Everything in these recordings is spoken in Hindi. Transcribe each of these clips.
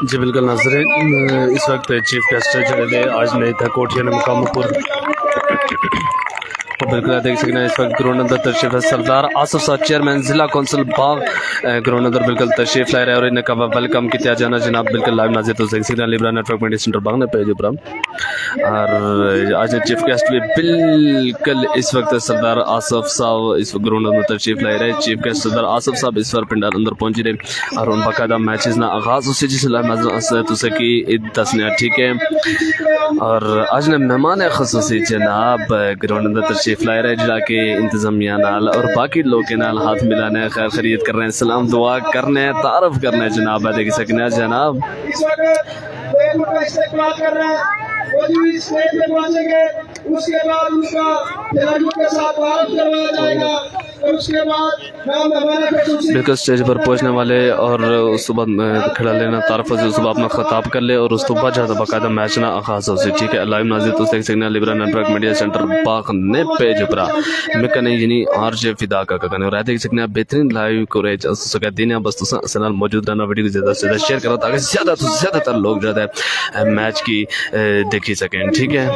जी बिल्कुल नाज़रीन, इस वक्त चीफ गेस्ट जड़े आज नहीं था कोठिया ने मुकामपुर और बिल्कुल देख सकते हैं इस वक्त ग्राउंड अंदर तशरीफ है सरदार आसफ साहब चेयरमैन जिला कौंसल बाग ग्राउंड अंदर बिल्कुल तशरीफ ला रहे हैं और इनका वेलकम किया जाना जनाब बिल्कुल लाइव नाज़िर तो देख सकते हैं लिब्रा नेटवर्क मीडिया सेंटर बाग ने पेज उपराम और आज चीफ गेस्ट भी बिल्कुल इस वक्त सरदार आसफ साहब इस ग्राउंड अंदर तशरीफ ला रहे हैं। चीफ गेस्ट सरदार आसफ साहब इस वक्त पिंडार अंदर पहुंच रहे और उन बाकायदा मैचेस ना आगाज उसी जिस लाइव नाज़िर तो सकी दसने ठीक है और आज ने मेहमान खसूसी जनाब ग्राउंड अंदर तशरीफ ला रहे जरा के इंतजामिया नाल और बाकी लोग के नाल हाथ मिलाने खैर खरीद कर रहे हैं सलाम दुआ करने तारफ करने जनाब देख सकते हैं जनाब उसके बाद उसका खिलाड़ियों के साथ तारफ करवाया जाएगा और उसके बाद बिल्कुल स्टेज पर पहुंचने वाले और उस बाद खिला लेना तारफ से उस अपना खिताब कर ले और उस बाद ज़्यादा बाकायदा मैच ना आगाज हो ठीक है लाइव नाज़िर तो देख सकते हैं लिब्रा नेटवर्क मीडिया सेंटर बाग ने पेज उपरा मैं कने यानी आरजे फिदा का कने और देख सकते हैं बेहतरीन लाइव कवरेज सका दिन बस तो सनल मौजूद रहना वीडियो ज़्यादा से ज़्यादा शेयर करो ताकि ज़्यादा तो ज़्यादातर लोग ज़्यादा मैच की देखी सकें ठीक है।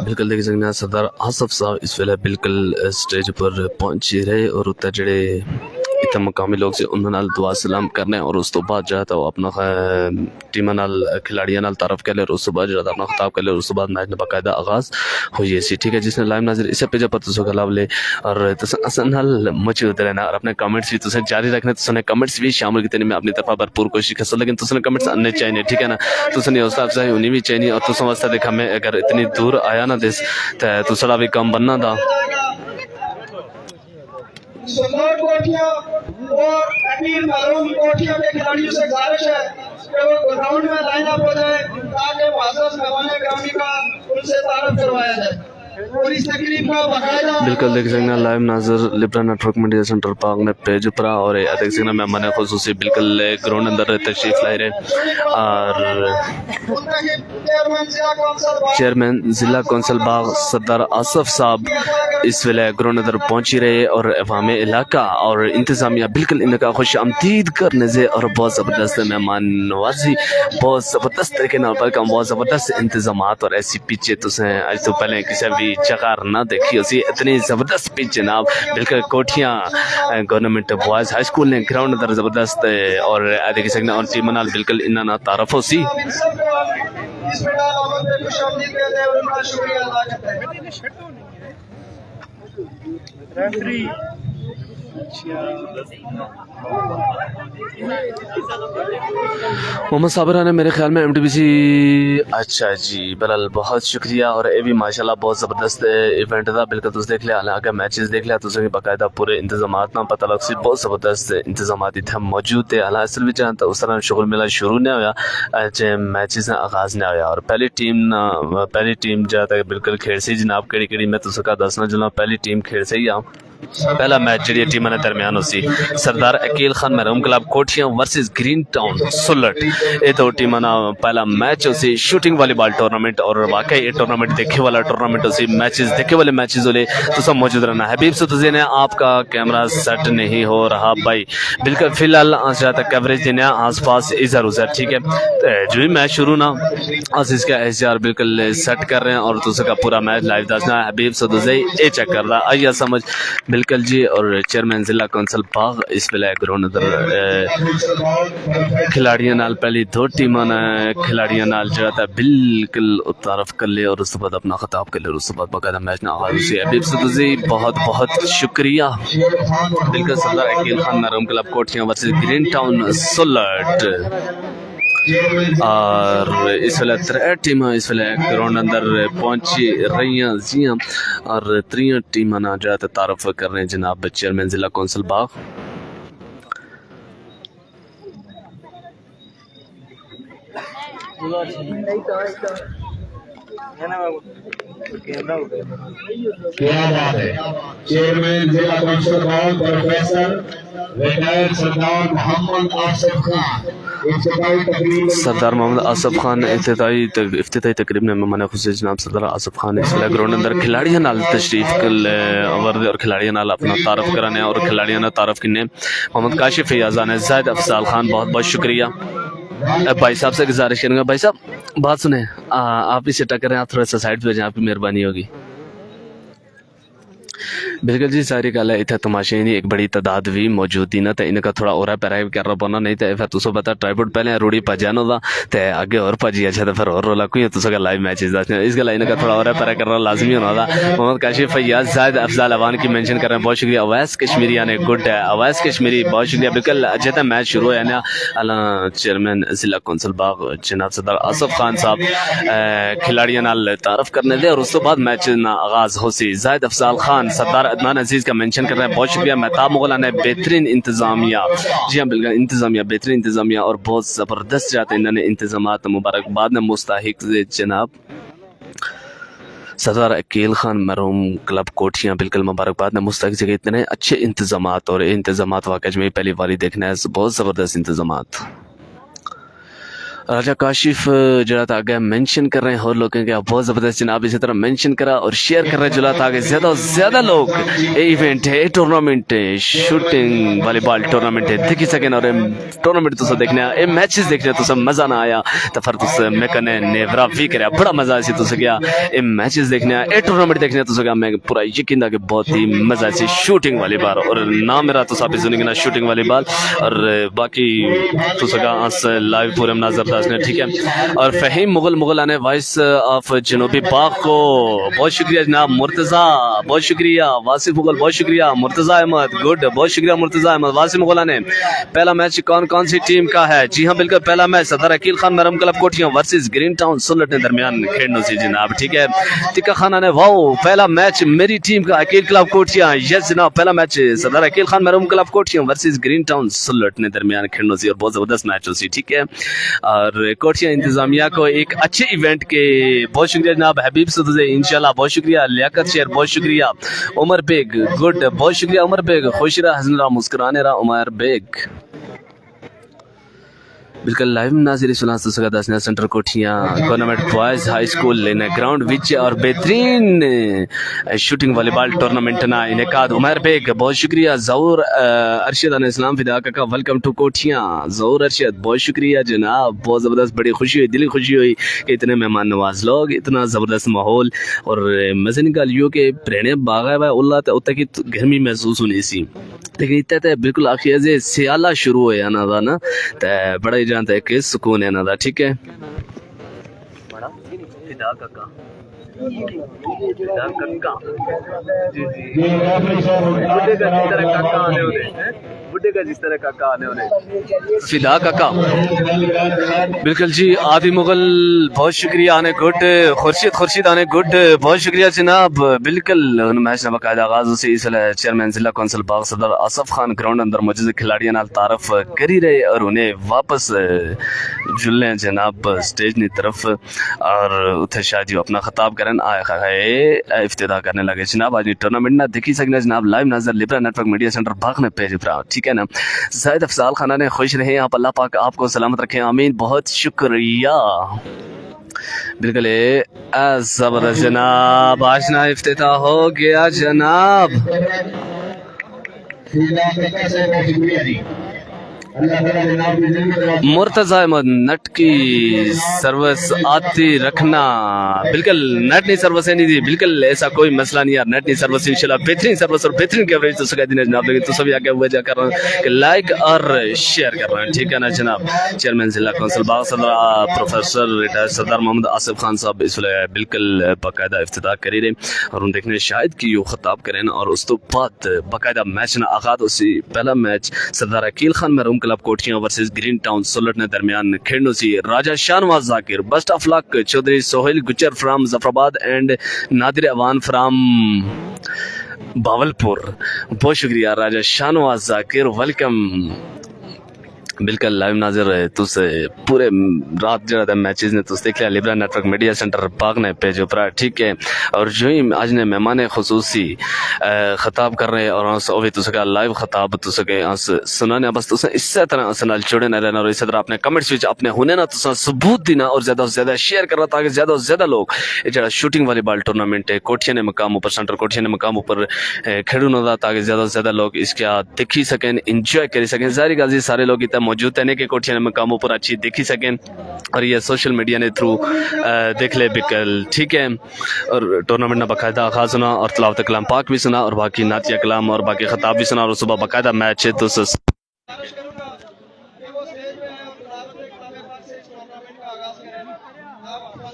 बिल्कुल देख सकते हैं सरदार आसफ साहब इस वेले बिल्कुल स्टेज पर पहुंच रहे और उत्तर जड़े इतने मकामी लोग से उन्होंने दुआ सलाम करने और उस तो बाद जाता वो अपना टीम नाल खिलाड़ियों नाल तारफ कर ले और उस तो बाद जाता अपना खिताब कर ले और उस तो बाद मैच ने बाकायदा आगाज हुई सी ठीक है जिसने लाइव नाज़िर इसे पेज पर तुसो गलाव ले और नाल मौजूद रहना और अपने कमेंट्स भी तुसें जारी रखने तुसें कमेंट्स भी शामिल कितने में अपनी तरफा भरपूर कोशिश कर लेकिन तुसें कमेंट्स आने चाहिए ठीक है ना तुसें हौसला अफजाई होनी भी चाहिए और तुसें वास्ते देखा मैं अगर इतनी दूर आया ना दिस तो तुसड़ा भी कम बनना था कोठिया और अमीर मारूम कोठिया के खिलाड़ियों से गुजारिश है कि वो ग्राउंड में लाइन अप हो जाए ताकि मुअज़्ज़ज़ मेहमान ग्रामी का उनसे तारफ करवाया जाए और इस तकलीफ का बाकायदा बिल्कुल देख सकते हैं live Nazar Libra network media center Pak में पेज पर और देख सकते हैं मेहमान खुसूसी बिल्कुल ग्राउंड अंदर तशरीफ ला रहे और चेयरमैन जिला कौंसल बाग सरदार आसफ साहब इस वेले ग्राउंड अंदर पहुंच रहे और अवाम इलाका और इंतजामिया बिल्कुल इनका खुश आमदीद करने से और बहुत ज़बरदस्त मेहमान नवाजी बहुत ज़बरदस्त तरीके वेलकम बहुत ज़बरदस्त इंतजाम और ऐसी पिचे तुसें आज तो पहले किसी भी जगह ना देखी उसी इतनी ज़बरदस्त पिच जनाब बिल्कुल कोठियाँ गवर्नमेंट बॉयज़ हाई स्कूल ने ग्राउंड अंदर ज़बरदस्त और देख सकते और टीम नाल बिल्कुल इन्ना तारफ हो सी मोहम्मद साबिरा ने मेरे ख्याल में MTBC अच्छा जी बलल बहुत शुक्रिया और ये भी माशाल्लाह बहुत ज़बरदस्त इवेंट था बिल्कुल तुम देख लिया अगर मैचेस देख लिया तुझे बाकायदा पूरे इंतजाम ना पता लग सी बहुत ज़बरदस्त इंतजाम इतने मौजूद थे हालांकि असल में चाहता उस तरह शुगल मेला शुरू नहीं होया मैचेस ने आगाज़ नहीं होया और पहली टीम जाता बिल्कुल खेल सी जनाब केड़ी केड़ी मैं तुझे दसना जनाब पहली टीम खेल से ही आ पहला मैच जी टीम ने दरमियान उसी सरदार अकील खान महरूम क्लब कोठिया वर्सेस ग्रीन टाउन सुलट ये दो टीम ना पहला मैच उसी शूटिंग वॉलीबॉल टूर्नामेंट और वाकई ये टूर्नामेंट देखे वाला टूर्नामेंट उसी मैचेस देखे वाले मैचेस वाले तो सब मौजूद रहना हबीब सुतजी ने आपका कैमरा सेट नहीं हो रहा भाई बिल्कुल फिलहाल तक कवरेज देने आस पास इधर उधर ठीक है जो ही मैच शुरू ना आज इसका SR बिल्कुल सेट कर रहे हैं और दूसरे का पूरा मैच लाइव दसना हबीब सुतजी ये चेक कर रहा आइए समझ बिल्कुल जी और चेयरमैन जिला कौंसल बाग इस वेले ग्राउंड अंदर खिलाड़ियों नाल पहली दो टीमां ने खिलाड़ियों नाल जो था बिल्कुल तारफ कर ले और उस बाद अपना खिताब कर ले और उस बाद बाकायदा मैच ना आगाज हुई हबीब सदुजी बहुत बहुत शुक्रिया बिल्कुल सरदार अकील खान महरूम क्लब कोठिया वर्सेस ग्रीन टाउन सुलट और इस वेले 3 टीम इस वेले ग्राउंड अंदर पहुंची रही जी और 3 टीम ना जो तारफ कर रहे हैं जनाब चेयरमैन जिला कौंसल बाग क्या बात है। चेयरमैन जिला कौंसिल गाँव प्रोफेसर रिटायर्ड सरदार मोहम्मद आसिफ खान इब्तिदाई तकरीब सरदार मोहम्मद आसिफ खान इफ्तिताई तकरीब में मेहमान खुशी जनाब सरदार आसिफ खान इस वेले ग्राउंड अंदर खिलाड़ियों नाल तशरीफ वर्दे और खिलाड़ियों नाल अपना तारफ कराने और खिलाड़ियों ने तारफ किने मोहम्मद काशिफ याजान ज़ाहिद अफजाल खान बहुत बहुत शुक्रिया। भाई साहब से गुजारिश करूँगा, भाई साहब बात सुने, आप इसे टकरें, आप थोड़ा सा साइड पे जाएं, आपकी मेहरबानी होगी। बिल्कुल जी, सारी गल है इतना तमाशे नहीं एक बड़ी तादाद भी मौजूद थी ना, तो इनका थोड़ा और पैरा भी करना पौना, नहीं तो फिर तुसो पता ट्राईपोर्ट पहले रूढ़ी भजन होता तो आगे और भजी अच्छा तो फिर और रोला कोई तुसो लाइव मैचेस दसने, इस गल इनका थोड़ा और पैरा करना लाजमी होना था। मोहम्मद काशिफ फैयाज ज़ाहिद अफजाल अवान की मेंशन कर रहे हैं, बहुत शुक्रिया। अवैस कश्मीरी यानी गुड है, अवैस कश्मीरी बहुत शुक्रिया। बिल्कुल अजय तक मैच शुरू है ना, अल्लाह चेयरमैन जिला कौंसल बाग जनाब सरदार आसिफ खान साहब खिलाड़ियों नाल तारफ करने दे और उस तो बाद मैच ना आगाज हो सी। ज़ाहिद अफजाल खान सरदार अदनान अजीज का मेंशन कर रहे हैं, बहुत शुक्रिया। महताब मुगल ने बेहतरीन इंतजामिया, जी हाँ बिल्कुल इंतजामिया, बेहतरीन इंतजामिया और बहुत ज़बरदस्त जाते इन्होंने इंतजामात, मुबारकबाद ने मुस्तहिक जनाब सरदार अकील खान मरहूम क्लब कोठियाँ, बिल्कुल मुबारकबाद ने मुस्तहिक जगह इतने अच्छे इंतजामात और इंतजामात वाकई में पहली बारी देखना है, बहुत ज़बरदस्त इंतजामात। राजा काशिफ जरा आगे मेंशन कर रहे हैं और लोगों के बहुत ज़बरदस्त जनाब इसी तरह मेंशन करा और शेयर कर रहे हैं जुला आगे ज़्यादा से ज़्यादा लोग ये इवेंट है, टूर्नामेंट है, शूटिंग वॉलीबॉल टूर्नामेंट है देखी सकें और टूर्नामेंट तुम देखने ये मैचेस देखने तो सब मज़ा ना आया तो फिर तुस मैं कने नेवरा भी कराया बड़ा मज़ा आया तुस गया ये मैचेस देखने ये टूर्नामेंट देखने तुस गया मैं पूरा यकीन था कि बहुत ही मज़ा सी शूटिंग वॉलीबॉल और ना मेरा तो आप सुनेंगे ना शूटिंग वॉलीबॉल और बाकी तुस गया लाइव पूरे मनाजर ठीक है। और फहीम मुगल आने वॉइस ऑफ जनूबी बाग को बहुत शुक्रिया जनाब, मुर्तज़ा बहुत शुक्रिया, वासिफ मुगल बहुत शुक्रिया, मुर्तज़ा अहमद गुड बहुत शुक्रिया, मुर्तज़ा अहमद। वासिफ मुगल आने पहला मैच कौन कौन सी टीम का है? जी हाँ बिल्कुल पहला मैच सरदार अकील खान मरहूम club Kothian versus Green Town सुलट के दरमियान खेलने से जनाब, ठीक है। तिक्का खाना ने वाओ पहला मैच मेरी टीम का अकील क्लब कोठियां, यस जनाब पहला मैच सरदार अकील खान मरहूम club Kothian versus Green Town सुलट के दरमियान खेलने से और बहुत ज़बरदस्त मैच हो सी, ठीक है। और कोठिया इंतजामिया को एक अच्छे इवेंट के बहुत शुक्रिया जनाब, हबीब सदुज़े इंशाल्लाह बहुत शुक्रिया, लियाकत शेर बहुत शुक्रिया, उमर बेग गुड बहुत शुक्रिया, उमर बेग खुश रहा हसन रहा मुस्कुराने रहा उमर बेग। बिल्कुल लाइव नाज़िर सुना Dasna center Kothian government boys high school लेने ग्राउंड विच और बेहतरीन शूटिंग वॉलीबॉल टूर्नामेंट ना इनेकाद उमर बेग बहुत शुक्रिया। ज़हूर अरशद अन इस्लाम फिदा का वेलकम टू कोठियाँ, ज़हूर अरशद बहुत शुक्रिया जनाब, बहुत ज़बरदस्त बड़ी खुशी हुई, दिली खुशी हुई कि इतने मेहमान नवाज लोग, इतना ज़बरदस्त माहौल और मज़े निकाल यू के प्रेणे बागा है उल्ला तो उतना की गर्मी महसूस होनी सी, लेकिन इतना बिल्कुल आखिर से सियाला शुरू हो ना था ना तो बड़ा ही जानता है कि सुकून है ना था, ठीक है। बुड्ढे का जिस तरह काका आने वाले फिदा काका बिल्कुल जी। आदि मुगल बहुत शुक्रिया आने गुड, खुर्शीद आने गुड बहुत शुक्रिया जनाब, बिल्कुल मैच ने बाकायदा आगाज उसी इसलिए चेयरमैन जिला कौंसिल बाग सरदार आसिफ खान ग्राउंड अंदर मौजूद खिलाड़ियों नाल तारफ करी रहे और उन्हें वापस जुलने जनाब स्टेज की तरफ और उथे शायद अपना खिताब करन आए इफ्तिदा करने लगे जनाब। आज टूर्नामेंट ना देखी सकने जनाब लाइव नजर लिब्रा नेटवर्क मीडिया सेंटर बाग में पेज पर, ठीक है ना। ज़ाहिद अफजाल खाना ने खुश रहे आप, अल्लाह पाक आपको सलामत रखें, आमीन बहुत शुक्रिया। बिल्कुल ज़बरदस्त जनाब, आज ना इफ्तिताह हो गया जनाब। मुर्तज़ा अहमद नट की सर्विस आती रखना, बिल्कुल नट नहीं सर्विस नहीं थी, बिल्कुल ऐसा कोई मसला नहीं यार, नट नहीं सर्विस इंशाल्लाह बेहतरीन सर्विस और बेहतरीन कवरेज तो सका दिन जनाब, लेकिन तो सभी आगे हुए जा कर रहे हैं कि लाइक और शेयर कर रहे हैं, ठीक है ना जनाब। चेयरमैन जिला कौंसिल बाग सरदार प्रोफेसर रिटायर्ड सरदार मोहम्मद आसिफ खान साहब इस बिल्कुल बाकायदा इफ्तिताह करी रहे और उन देखने शायद कि यो खिताब करें और उस तो बाद बाकायदा मैच ना आगाज उसी पहला मैच सरदार अकील खान मरहूम club Kothian versus Green Town Sulat ने दरमियान खेलने सी। Raja Shahnawaz Zakir best of luck, Chaudhry Sohail Gujjar from Zafarabad and Nadir Awan from Bawalpur, बहुत शुक्रिया राजा शाहनवाज जाकिर, वेलकम। बिल्कुल लाइव नाजिर रहे तुस पूरे रात जरा मैचेस ने तुस देख लिया लिब्रा नेटवर्क मीडिया सेंटर पाक ने पेज ऊपर ठीक है। और जो ही आज ने मेहमान खुसूसी खिताब कर रहे हैं और वो भी तुस लाइव खिताब तुस सुनाने बस तुस इस तरह अस नाल जुड़े न रहना और इस तरह अपने कमेंट्स विच अपने हुने ना तुस सबूत देना और ज़्यादा से ज़्यादा शेयर करना ताकि ज़्यादा से ज़्यादा लोग जरा शूटिंग वॉलीबॉल टूर्नामेंट है कोठिया ने मकाम ऊपर सेंटर कोठिया ने मकाम ऊपर खेडून दा ताकि ज़्यादा से ज़्यादा लोग इसके देखी सकें इंजॉय कर सकें। जाहिर गाजी सारे लोग इतना मौजूद है कि कोठिया ने मकामों पर अच्छी देखी सकें और ये सोशल मीडिया ने थ्रू देख ले बिकल ठीक है। और टूर्नामेंट ने बाकायदा आगाज सुना और तलावत कलाम पाक भी सुना और बाकी नातिया कलाम और बाकी खिताब भी सुना और सुबह बाकायदा मैच है तो गुजारिश करूंगा कि वो स्टेज पे आए और तलावत कलाम पाक से इस टूर्नामेंट का आगाज करें। आप अपना आपने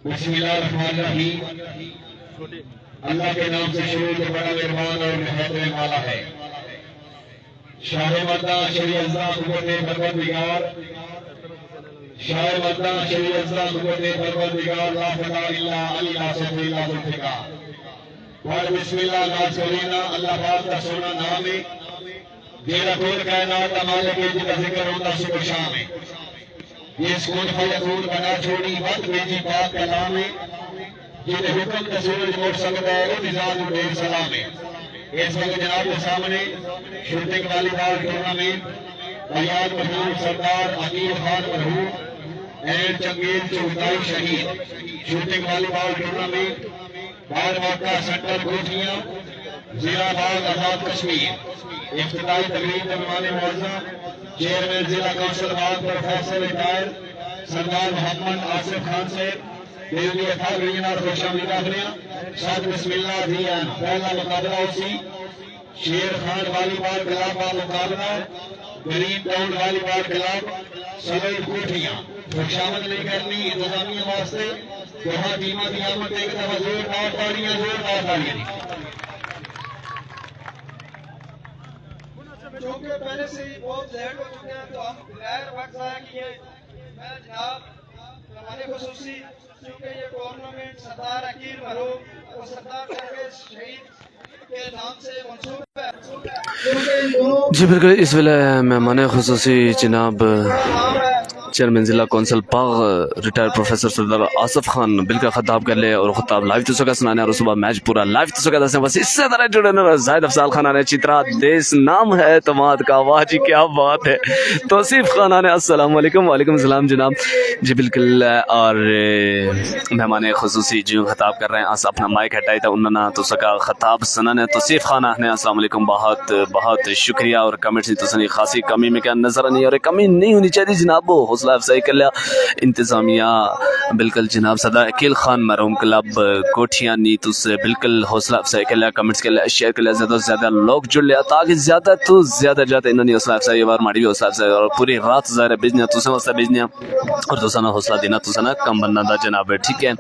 बिस्मिल्लाहिर्रहमानिर्रहीम। अल्लाह के नाम से शुरू जो बड़ा मेहरबान और मेहरबान वाला है। शाह मर्दा शरी अज़्ज़ा कुव्वते परवरदिगार शाह मर्दा शरी अज़्ज़ा कुव्वते परवरदिगार ला फता इल्ला अल्लाह सफ़ीला ज़ुल्फ़िका और बिस्मिल्लाह नाज़ करीना अल्लाह पाक का सोना नाम है जेड़ा कोई कायनात का मालिक है जिसका जिक्र होता सुबह शाम है। ये स्कूल फयसूल बना छोड़ी वक्त भेजी पाक कलाम है जिन्हें हुक्म तस्वीर मोड़ सकता है वो निजाम ढेर सलाम है। इस वक्त जनाब के सामने शूटिंग वॉलीबॉल टूर्नामेंट तैयार महबूब सरदार अकील खान मरहूम एंड चंगेज चौथाई शहीद शूटिंग वॉलीबॉल टूर्नामेंट बार वाका सेंटर कोठियां जिला बाग आजाद कश्मीर इफ्तिताई तकरीब में मेहमान मुअज़्ज़म चेयरमैन जिला कौंसिल बाग प्रोफेसर रिटायर सरदार मोहम्मद आसिफ खान से दिल्ली रीजना खुशामदीद आखिरियां साथ बिस्मिल्लाह जी पहला मुकाबला उसी शेर खान वॉलीबॉल क्लब का मुकाबला गरीब टाउन वॉलीबॉल क्लब सदर कोठियां खुशामद नहीं करनी इंतजामिया वास्ते जहां टीमा की आमद एक दफा जोरदार तालियां क्योंकि पहले से ही बहुत लेट हो चुके हैं तो हम गैर वक्त ज़ाया किए। मैं जनाब हमारे खुसूसी क्योंकि ये टूर्नामेंट सरदार अकील मरहूम और सरदार परवेज शहीद के नाम से मंसूब है क्योंकि इन दोनों जी बिल्कुल इस वेले मेहमान खुसूसी जनाब नाम है चेयरमैन जिला कौंसिल पाग रिटायर्ड प्रोफेसर सरदार आसिफ खान बिल्कुल खिताब कर ले और खिताब लाइव तो सका सुनाने और सुबह मैच पूरा लाइव तो सका दसने बस इससे तरह जुड़े न जाहिद अफजाल खान ने चित्रा देश नाम है तमाद का वाह जी क्या बात है। तौसीफ खान ने अस्सलाम वालेकुम वालेकुम सलाम जनाब जी बिल्कुल। और मेहमान खुसूसी जो खिताब कर रहे हैं अस अपना माइक हटाई था उन्होंने तो सका खिताब सुनाने तौसीफ खान ने अस्सलाम वालेकुम बहुत बहुत शुक्रिया और कमेंट्स तो सनी खासी कमी में क्या नजर नहीं और कमी नहीं होनी चाहिए जनाब हौसला अफजाई कर लिया इंतजामिया बिल्कुल जनाब सदा अकील खान मरहूम क्लब कोठियां नी तुस बिल्कुल हौसला अफजाई कर लिया कमेंट्स कर लिया शेयर कर लिया ज़्यादा से ज़्यादा लोग जुड़ लिया ताकि ज़्यादा तो ज़्यादा इन्होंने हौसला अफजाई बार माड़ी भी हौसला अफजाई और पूरी रात ज़ाहिर बिजनिया तुसें वास्ते बिजनिया और तुसा ना हौसला देना तुसा ना कम बनना दा जनाब ठीक है।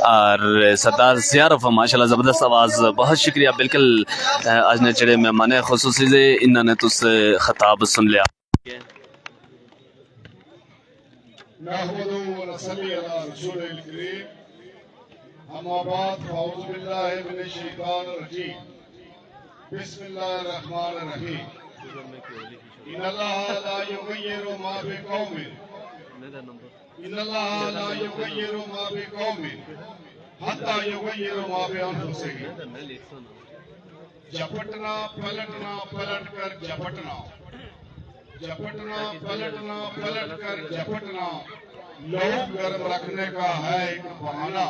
और सरदार ज़ियारफ माशाल्लाह ज़बरदस्त आवाज़ बहुत शुक्रिया बिल्कुल आज ने जड़े मेहमान खुसूसी से इन्होंने तुस खिताब सुन लिया। नहमदुहु व नसल्ली अला रसूलिल करीम अम्मा बाद फअऊज़ु बिल्लाहि मिनश शैतानिर रजीम बिस्मिल्लाहिर रहमानिर रहीम। इन्नल्लाह ला युगय्यिरु मा बिक़ौमिन इन्नल्लाह ला युगय्यिरु मा बिक़ौमिन हत्ता युगय्यिरु मा बिअनफुसिहिम। झपटना पलटना पलट कर झपटना, झपटना पलटना पलट कर झपटना, लहू गर्म रखने का है एक बहाना।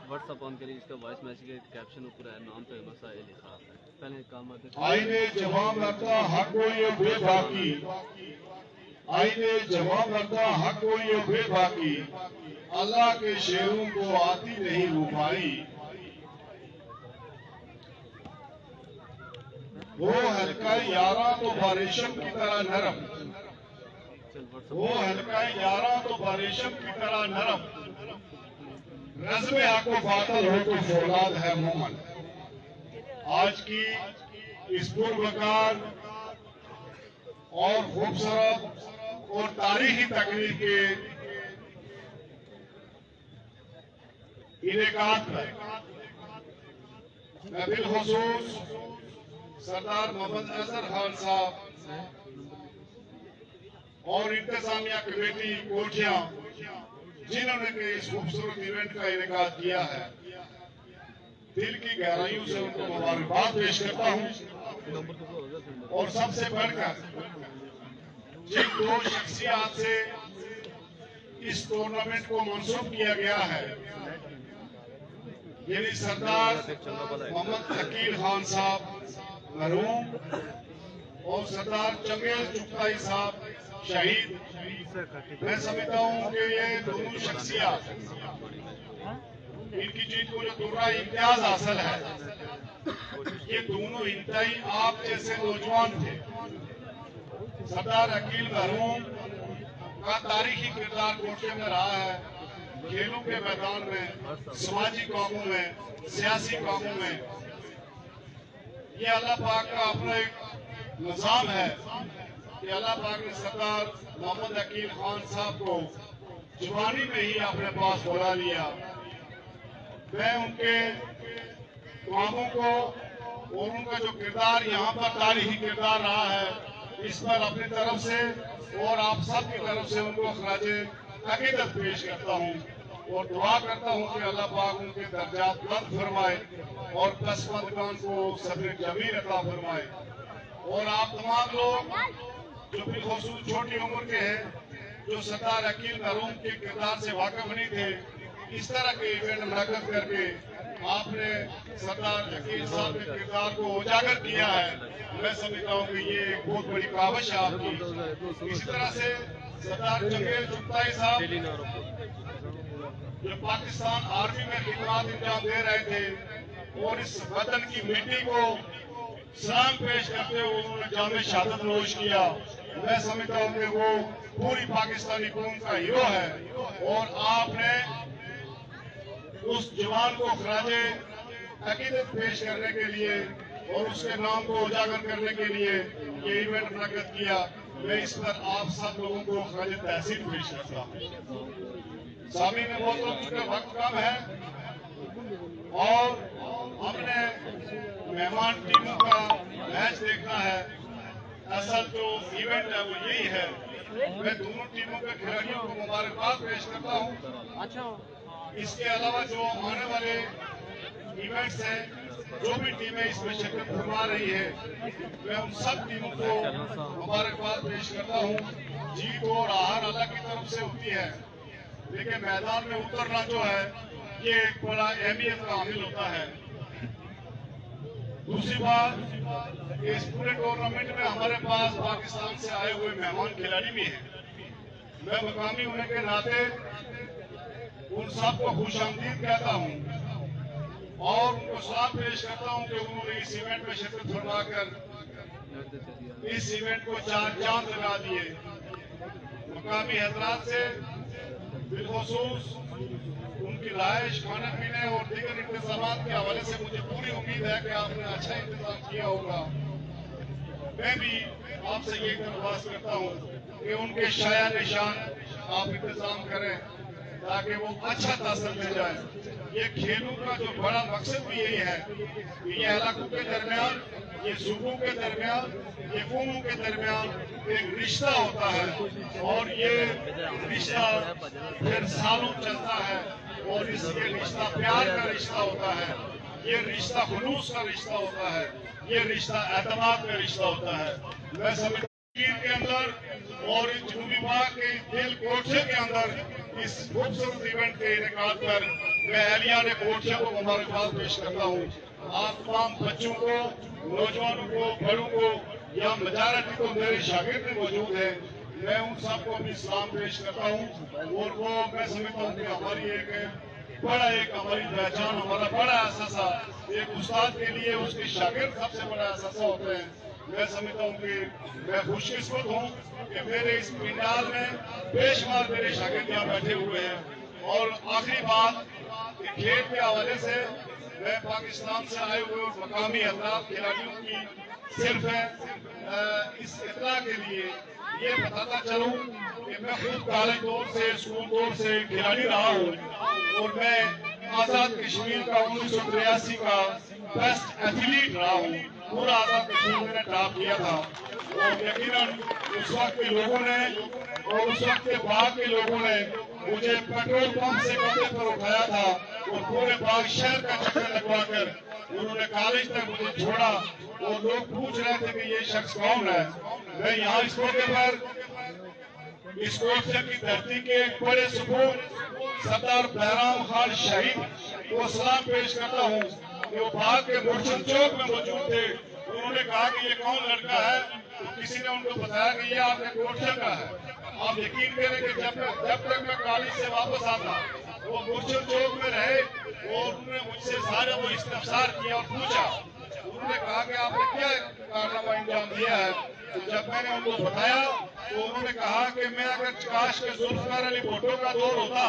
व्हाट्सएप ऑन करिए, इसका वॉइस मैसेज के कैप्शन ऊपर है, नाम पे मसाइल लिखा है। पहले काम आते आईने जवाब रखता हक को ये बेबाकी, आईने जवाब रखता हक को ये बेबाकी, अल्लाह के शेरों को आती नहीं रूपाई। वो हल्का यारा तो बारिशम की तरह नरम, वो हल्का यारा तो बारिशम की तरह नरम, रज़्म आको बातल हो तो फौलाद है मोमन। आज की इस पुरवकार और खूबसूरत और तारीखी तकरीर के इनेकात पर मैं बिलखुसूस सरदार मोहम्मद अजहर खान साहब और इंतजामिया कमेटी कोठियां जिन्होंने के इस खूबसूरत इवेंट का इनेकाद किया है, दिल की गहराइयों से उनको मुबारकबाद पेश करता हूं। और सबसे बढ़कर जिन दो शख्सियत से इस टूर्नामेंट को मंसूब किया गया है, यानी सरदार मोहम्मद अकील खान साहब मरहूम और सरदार चंगेज चुगताई साहब शहीद, मैं समझता हूं कि ये दोनों शख्सियत इनकी जीत को जो दूसरा इम्तियाज हासिल है, ये दोनों इंतहाई आप जैसे नौजवान थे। सरदार अकील मरहूम का तारीखी किरदार कोटे में रहा है, खेलों के मैदान में, समाजी कामों में, सियासी कामों में। ये अल्लाह पाक का अपना एक निजाम है कि अल्लाह पाक ने सरदार मोहम्मद अकील खान साहब को जुबानी में ही अपने पास बुला लिया। मैं उनके कामों को और उनका जो किरदार यहाँ पर तारीखी किरदार रहा है, इस पर अपनी तरफ से और आप सब की तरफ से उनको खराजे अकीदत पेश करता हूँ और दुआ करता हूँ कि अल्लाह पाक उनके दर्जात बुलंद फरमाए और पसमंदगान को सब्र जमील अता फरमाए। और आप तमाम लोग जो बिलखुसूस छोटी उम्र के हैं, जो सरदार अकील मरहूम के किरदार से वाकिफ नहीं थे, इस तरह के इवेंट मुनक़्क़िद करके आपने सरदार अकील साहब के किरदार को उजागर किया है। मैं समझता हूँ कि ये एक बहुत बड़ी काविश है आपकी। इसी तरह से सरदार चंगेज चुगताई साहब जो पाकिस्तान आर्मी में खिदमत अंजाम दे रहे थे और इस वतन की मिट्टी को सलाम पेश करते हुए उन्होंने जामे शहादत नोश किया। मैं समझता हूँ कि वो पूरी पाकिस्तानी कौम का हीरो है और आपने उस जवान को खराजे अकीदत पेश करने के लिए और उसके नाम को उजागर करने के लिए ये इवेंट मुनक़्क़िद किया। मैं इस पर आप सब लोगों को खराजे तहसीन पेश करता हूँ। सामी में बहुत लोगों का वक्त कम है और हमने मेहमान टीमों का मैच देखना है। असल जो इवेंट है वो यही है। मैं दोनों टीमों के खिलाड़ियों को मुबारकबाद पेश करता हूँ। इसके अलावा जो आने वाले इवेंट्स हैं, जो भी टीमें इसमें शिरकत फरमा रही है, मैं उन सब टीमों को मुबारकबाद पेश करता हूँ। जीत और हार अल्लाह की तरफ से होती है, लेकिन मैदान में उतरना जो है ये एक बड़ा अहमियत का हामिल होता है। दूसरी बात, इस पूरे टूर्नामेंट में हमारे पास पाकिस्तान से आए हुए मेहमान खिलाड़ी भी हैं। मैं मकामी होने के नाते उन सबको खुशामदीद कहता हूं और उनको सलाम पेश करता हूं कि उन्होंने इस इवेंट में शिरकत फरमा कर इस इवेंट को चार चांद लगा दिए। मकामी हजरात से बिलखुसूस उनकी रहायश, खाने पीने और दीगर इंतजाम के हवाले से मुझे पूरी उम्मीद है कि आपने अच्छा इंतजाम किया होगा। मैं भी आपसे ये दरख्वास्त करता हूँ कि उनके शाया निशान आप इंतजाम करें ताकि वो अच्छा तासर ले जाए। ये खेलों का जो बड़ा मकसद भी यही है कि ये इलाकों के दरमियान, ये सूबों के दरमियान, ये कौमों के दरमियान एक रिश्ता होता है और ये रिश्ता फिर सालों चलता है और ये रिश्ता प्यार का रिश्ता होता है, ये रिश्ता खुलूस का रिश्ता होता है, ये रिश्ता एतमाद का रिश्ता होता है। मैं समझ के अंदर और इस जनूबी बाग के खेल कोठे के अंदर इस खूबसूरत इवेंट के इनेकाद पर मैं एहलिया ने कोठे को मुबारकबाद पेश करता हूँ। आप तमाम बच्चों को, नौजवानों को, बड़ों को या मेजॉरिटी को मेरे शागिर्द मौजूद है, मैं उन सबको अपनी सलाम पेश करता हूँ और वो मैं समझता हूँ कि हमारी एक हमारी पहचान, हमारा बड़ा असासा एक उस्ताद के लिए उसके शागिर्द सबसे बड़ा असासा होते हैं। मैं समझता हूँ कि मैं खुशकिस्मत हूँ कि मेरे इस पंडाल में बेशुमार मेरे शागिर्द यहाँ बैठे हुए हैं। और आखिरी बात, खेल के हवाले से मैं पाकिस्तान से आए हुए मकामी हजरात खिलाड़ियों की सिर्फ इस इत्तला के लिए ये बताता चलूं कि मैं खुद कॉलेज दौर से, स्कूल दौर से खिलाड़ी रहा हूँ और मैं आजाद कश्मीर का 1983 का बेस्ट एथलीट रहा हूँ। पूरा आजाद कश्मीर मैंने टॉप किया था और यकीनन उस वक्त के लोगों ने और उस वक्त के बाग के लोगों ने मुझे पेट्रोल पंप से कंधे पर उठाया था और पूरे बाग शहर का चक्कर लगवा कर उन्होंने कॉलेज तक मुझे छोड़ा और लोग पूछ रहे थे कि ये शख्स कौन है। मैं यहाँ इस मौके पर इस कोठे की धरती के एक बड़े सुकून सरदार बहराम खान शहीद को सलाम पेश करता हूँ कि वो बाग के मुर्शद चौक में मौजूद थे। उन्होंने कहा कि ये कौन लड़का है, तो किसी ने उनको बताया कि ये आपके कोठे का है। आप यकीन करें कि जब तक मैं कॉलेज से वापस आता वो मुर्शद चौक में रहे और उन्होंने मुझसे सारे वो इस्तफसार किया और पूछा। उन्होंने कहा कि आपने क्या कारनामा अंजाम दिया है, तो जब मैंने उनको बताया तो उन्होंने कहा कि मैं अगर काश के जुल्फकार अली भुट्टो का दौर होता,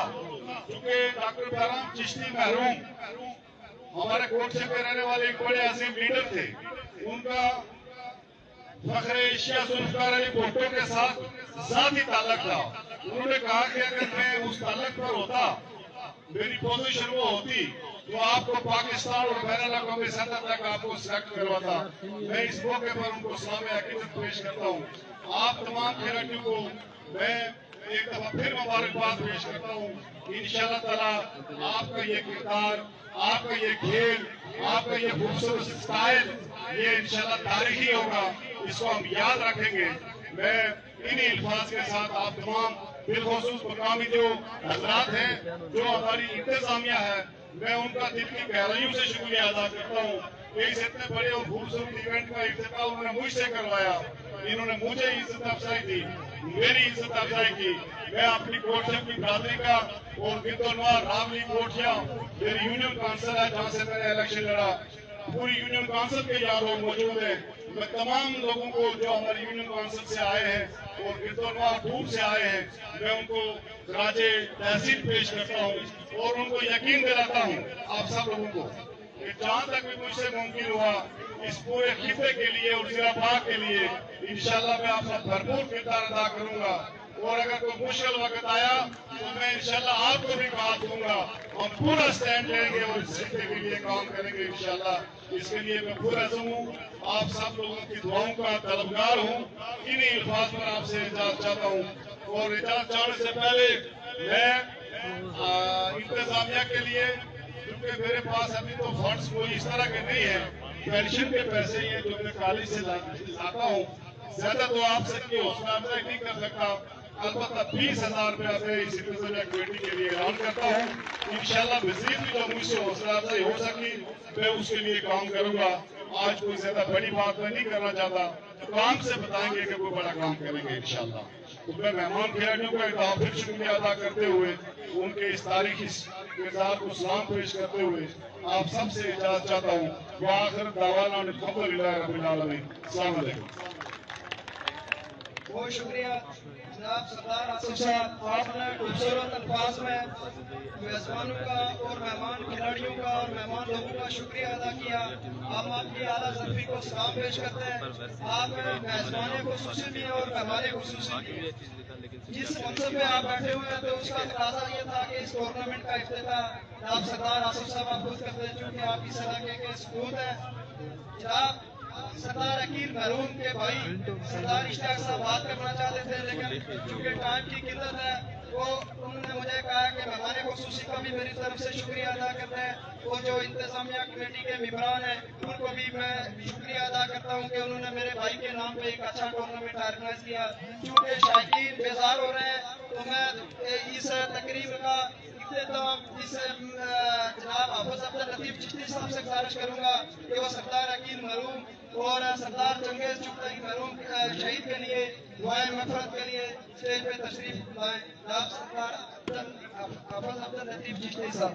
क्योंकि डॉक्टर बहराम चिश्ती महरूम हमारे कोठे पे रहने वाले एक बड़े अजीम लीडर थे, उनका फखरे एशिया जुल्फकार अली भुट्टो के साथ जाती ताल्लुक था। उन्होंने कहा कि अगर मैं उस ताल्लुक पर होता, मेरी पोजीशन वो होती, तो आपको पाकिस्तान और बैनुल अक़वामी सतह तक आपको सेलेक्ट करवाता। मैं इस मौके पर उनको सलाम अकीदत पेश करता हूँ। आप तमाम खिलाड़ियों को मैं एक दफा फिर मुबारकबाद पेश करता हूँ। इंशाअल्लाह ताला आपका ये किरदार, आपका ये खेल, आपका ये खूबसूरत स्टाइल, ये इंशाअल्लाह तारीखी होगा, इसको हम याद रखेंगे। मैं इन्हीं अल्फाज के साथ आप तमाम बिलखुसूस मकामी जो हजरात हैं, जो हमारी इंतजामिया है, मैं उनका दिल की गहराइयों से शुक्रिया अदा करता हूँ कि इस इतने बड़े और खूबसूरत इवेंट का इफ्तिताह उन्होंने मुझसे करवाया। इन्होंने मुझे इज्जत अफजाई दी, मेरी इज्जत अफजाई की। मैं अपनी कोठिया की बरादरी का और गिरदोनवार रावली कोठिया मेरी यूनियन काउंसिल है जहाँ से मैंने इलेक्शन लड़ा, पूरी यूनियन काउंसिल के यहाँ लोग मौजूद हैं। मैं तमाम लोगों को जो हमारी यूनियन काउंसिल से आए हैं और गिरदोनवार दूर से आए हैं, मैं उनको राजे तहसील पेश करता हूँ और उनको यकीन दिलाता हूँ आप सब लोगों को कि जहाँ तक भी मुझसे मुमकिन हुआ इस पूरे खिते के लिए और जिलाबाग के लिए इंशाल्लाह मैं आपका भरपूर किरदार अदा करूंगा। और अगर कोई मुश्किल वक्त आया तो मैं इंशाल्लाह आपको भी बात दूंगा, हम पूरा स्टैंड लेंगे और इस खिते के लिए काम करेंगे इंशाल्लाह। इसके लिए मैं पूरा हूँ, आप सब लोगों की दुआओं का तलबगार हूँ। इन्हीं अल्फाज पर आपसे इजाजत चाहता हूँ और इजाजत चाहने से पहले मैं इंतजामिया के लिए, क्योंकि मेरे पास अभी तो फंड्स कोई इस तरह के नहीं है, पेंशन के पैसे ही है जो मैं कॉलेज से लाता हूँ, ज्यादा तो आप सबकी हौसला अफजाई नहीं कर सकता। अलबत्ता 20,000 रुपया मैं इस इंतजामिया कमेटी के लिए ऐलान करता हूँ। इंशाल्लाह मजीद भी जो मुझसे हौसला अफजाई हो सकी मैं उसके लिए काम करूंगा। आज कोई ज्यादा बड़ी बात मैं नहीं करना चाहता, तो काम से बताएंगे कि कोई बड़ा काम करेंगे इंशाल्लाह। तो मैं मेहमान खिलाड़ियों का एक बार फिर शुक्रिया अदा करते हुए उनके इस तारीखी किरदार को सलाम पेश करते हुए आप सबसे इजाजत चाहता हूँ। आखिर दावाना अल्हम्दुलिल्लाह रब्बिल आलमीन। अस्सलाम वालेकुम। बहुत शुक्रिया जनाब सरदार आसिफ साहब, आपने खूबसूरत अल्फाज में मेजबानों का और मेहमान खिलाड़ियों का और मेहमान लोगों का शुक्रिया अदा किया। हम आपकी आला ज़र्फी को सलाम पेश करते हैं। आप मेजबान खुसूसी भी हैं और मेहमान खुसूसी भी हैं। जिस मंसब पे आप बैठे हुए हैं तो उसका तकाजा ये था कि इस टूर्नामेंट का इफ्तिताह जनाब सरदार आसिफ साहब आप खुद करते हैं, चूँकि आप इस इलाके के सपूत हैं। जनाब सरदार अकील महरूम के भाई सरदार इश्तियाक साहब बात करना चाहते थे, लेकिन चूंकि टाइम की किल्लत है वो उन्होंने मुझे कहा कि मेहमान खुसूसी का भी मेरी तरफ से शुक्रिया अदा करते हैं। और जो इंतजामिया कमेटी के मेंबरान हैं उनको भी मैं शुक्रिया अदा करता हूँ कि उन्होंने मेरे भाई के नाम पे एक अच्छा टूर्नामेंट ऑर्गेनाइज किया। चूँकि शायकीन बेजार हो रहे हैं तो मैं इस तकरीब का इस जनाब हाफिज अब्दुल लतीफ चिश्ती साहब से गुजारिश करूंगा कि वो सरदार अकील महरूम और सरदार चंगेज चुगताई महरूम शहीद के लिए दुआएं मग़फ़िरत के लिए स्टेज पे तशरीफ लाएं। जनाब सरदार हाफिज अब्दुल लतीफ चिश्ती साहब।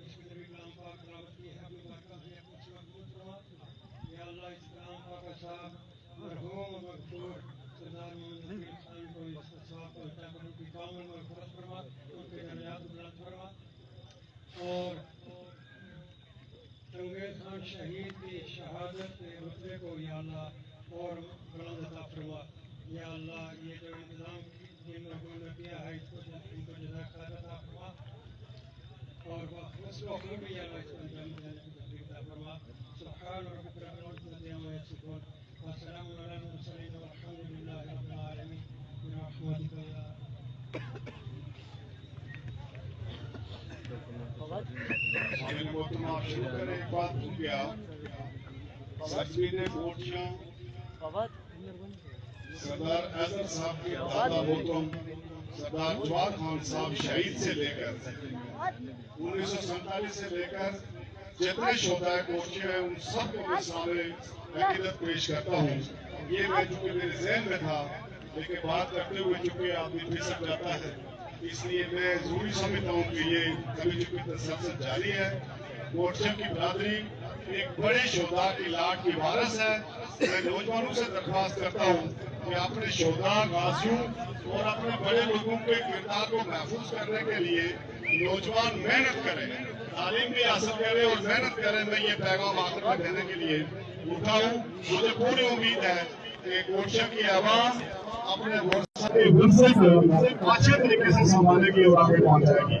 इसके नाम पाक तलावत की है अपनी बरकत से कुछ मकबूल फरमा। या अल्लाह इस नाम पाक साहब मरहूम मगफूर सरदार मोहम्मद खान को इस सवाब को अता कर उनकी कामिल मग़फ़िरत फरमा, उनके दर्जात बुलंद फरमा और चंगेज़ खान शहीद की शहादत के रुतबे को या अल्लाह और बुलंद अता फरमा। या अल्लाह ये जो इंतज़ाम जिन लोगों ने किया है इनको जज़ा खैर अता फरमा और उस वक्त भी या अल्लाह इसको अंजाम देने की तौफ़ीक़ अता फरमा। सुब्हान रब्बिक रब्बिल इज़्ज़ति अम्मा यसिफ़ून व सलामुन अलल मुरसलीन वल्हम्दुलिल्लाहि रब्बिल आलमीन बिरहमतिका या आप शुरू करें। एक बात भूल गया, सचवी ने कोठियां सरदार ऐज़र साहब के दादा मोहतरम सरदार जवाद खान साहब शहीद से लेकर 1947 से लेकर जितने शोधा कोठियां हैं उन सबको मैं सामने अकीदत पेश करता हूँ। ये मैं चूंकि मेरे ज़हन में था, लेकिन बात करते हुए चूंकि आदमी फिसक जाता है, इसलिए मैं जरूरी समझता हूँ कि ये कभी चूंकि तसलसल जारी है। कोठियों की बरादरी एक बड़े शोधा की लाट की वारिस है। मैं नौजवानों से दरख्वास्त करता हूँ कि अपने शोधा गाजियों और अपने बड़े लोगों के किरदार को महफूज करने के लिए नौजवान मेहनत करें, तालीम भी हासिल करें और मेहनत करें। मैं ये पैगाम आखिर में देने के लिए उठा हूँ। मुझे पूरी उम्मीद है कि कोठियों की आवाज अपने विरसे को अच्छे तरीके से संभालेगी और आगे पहुंचाएगी।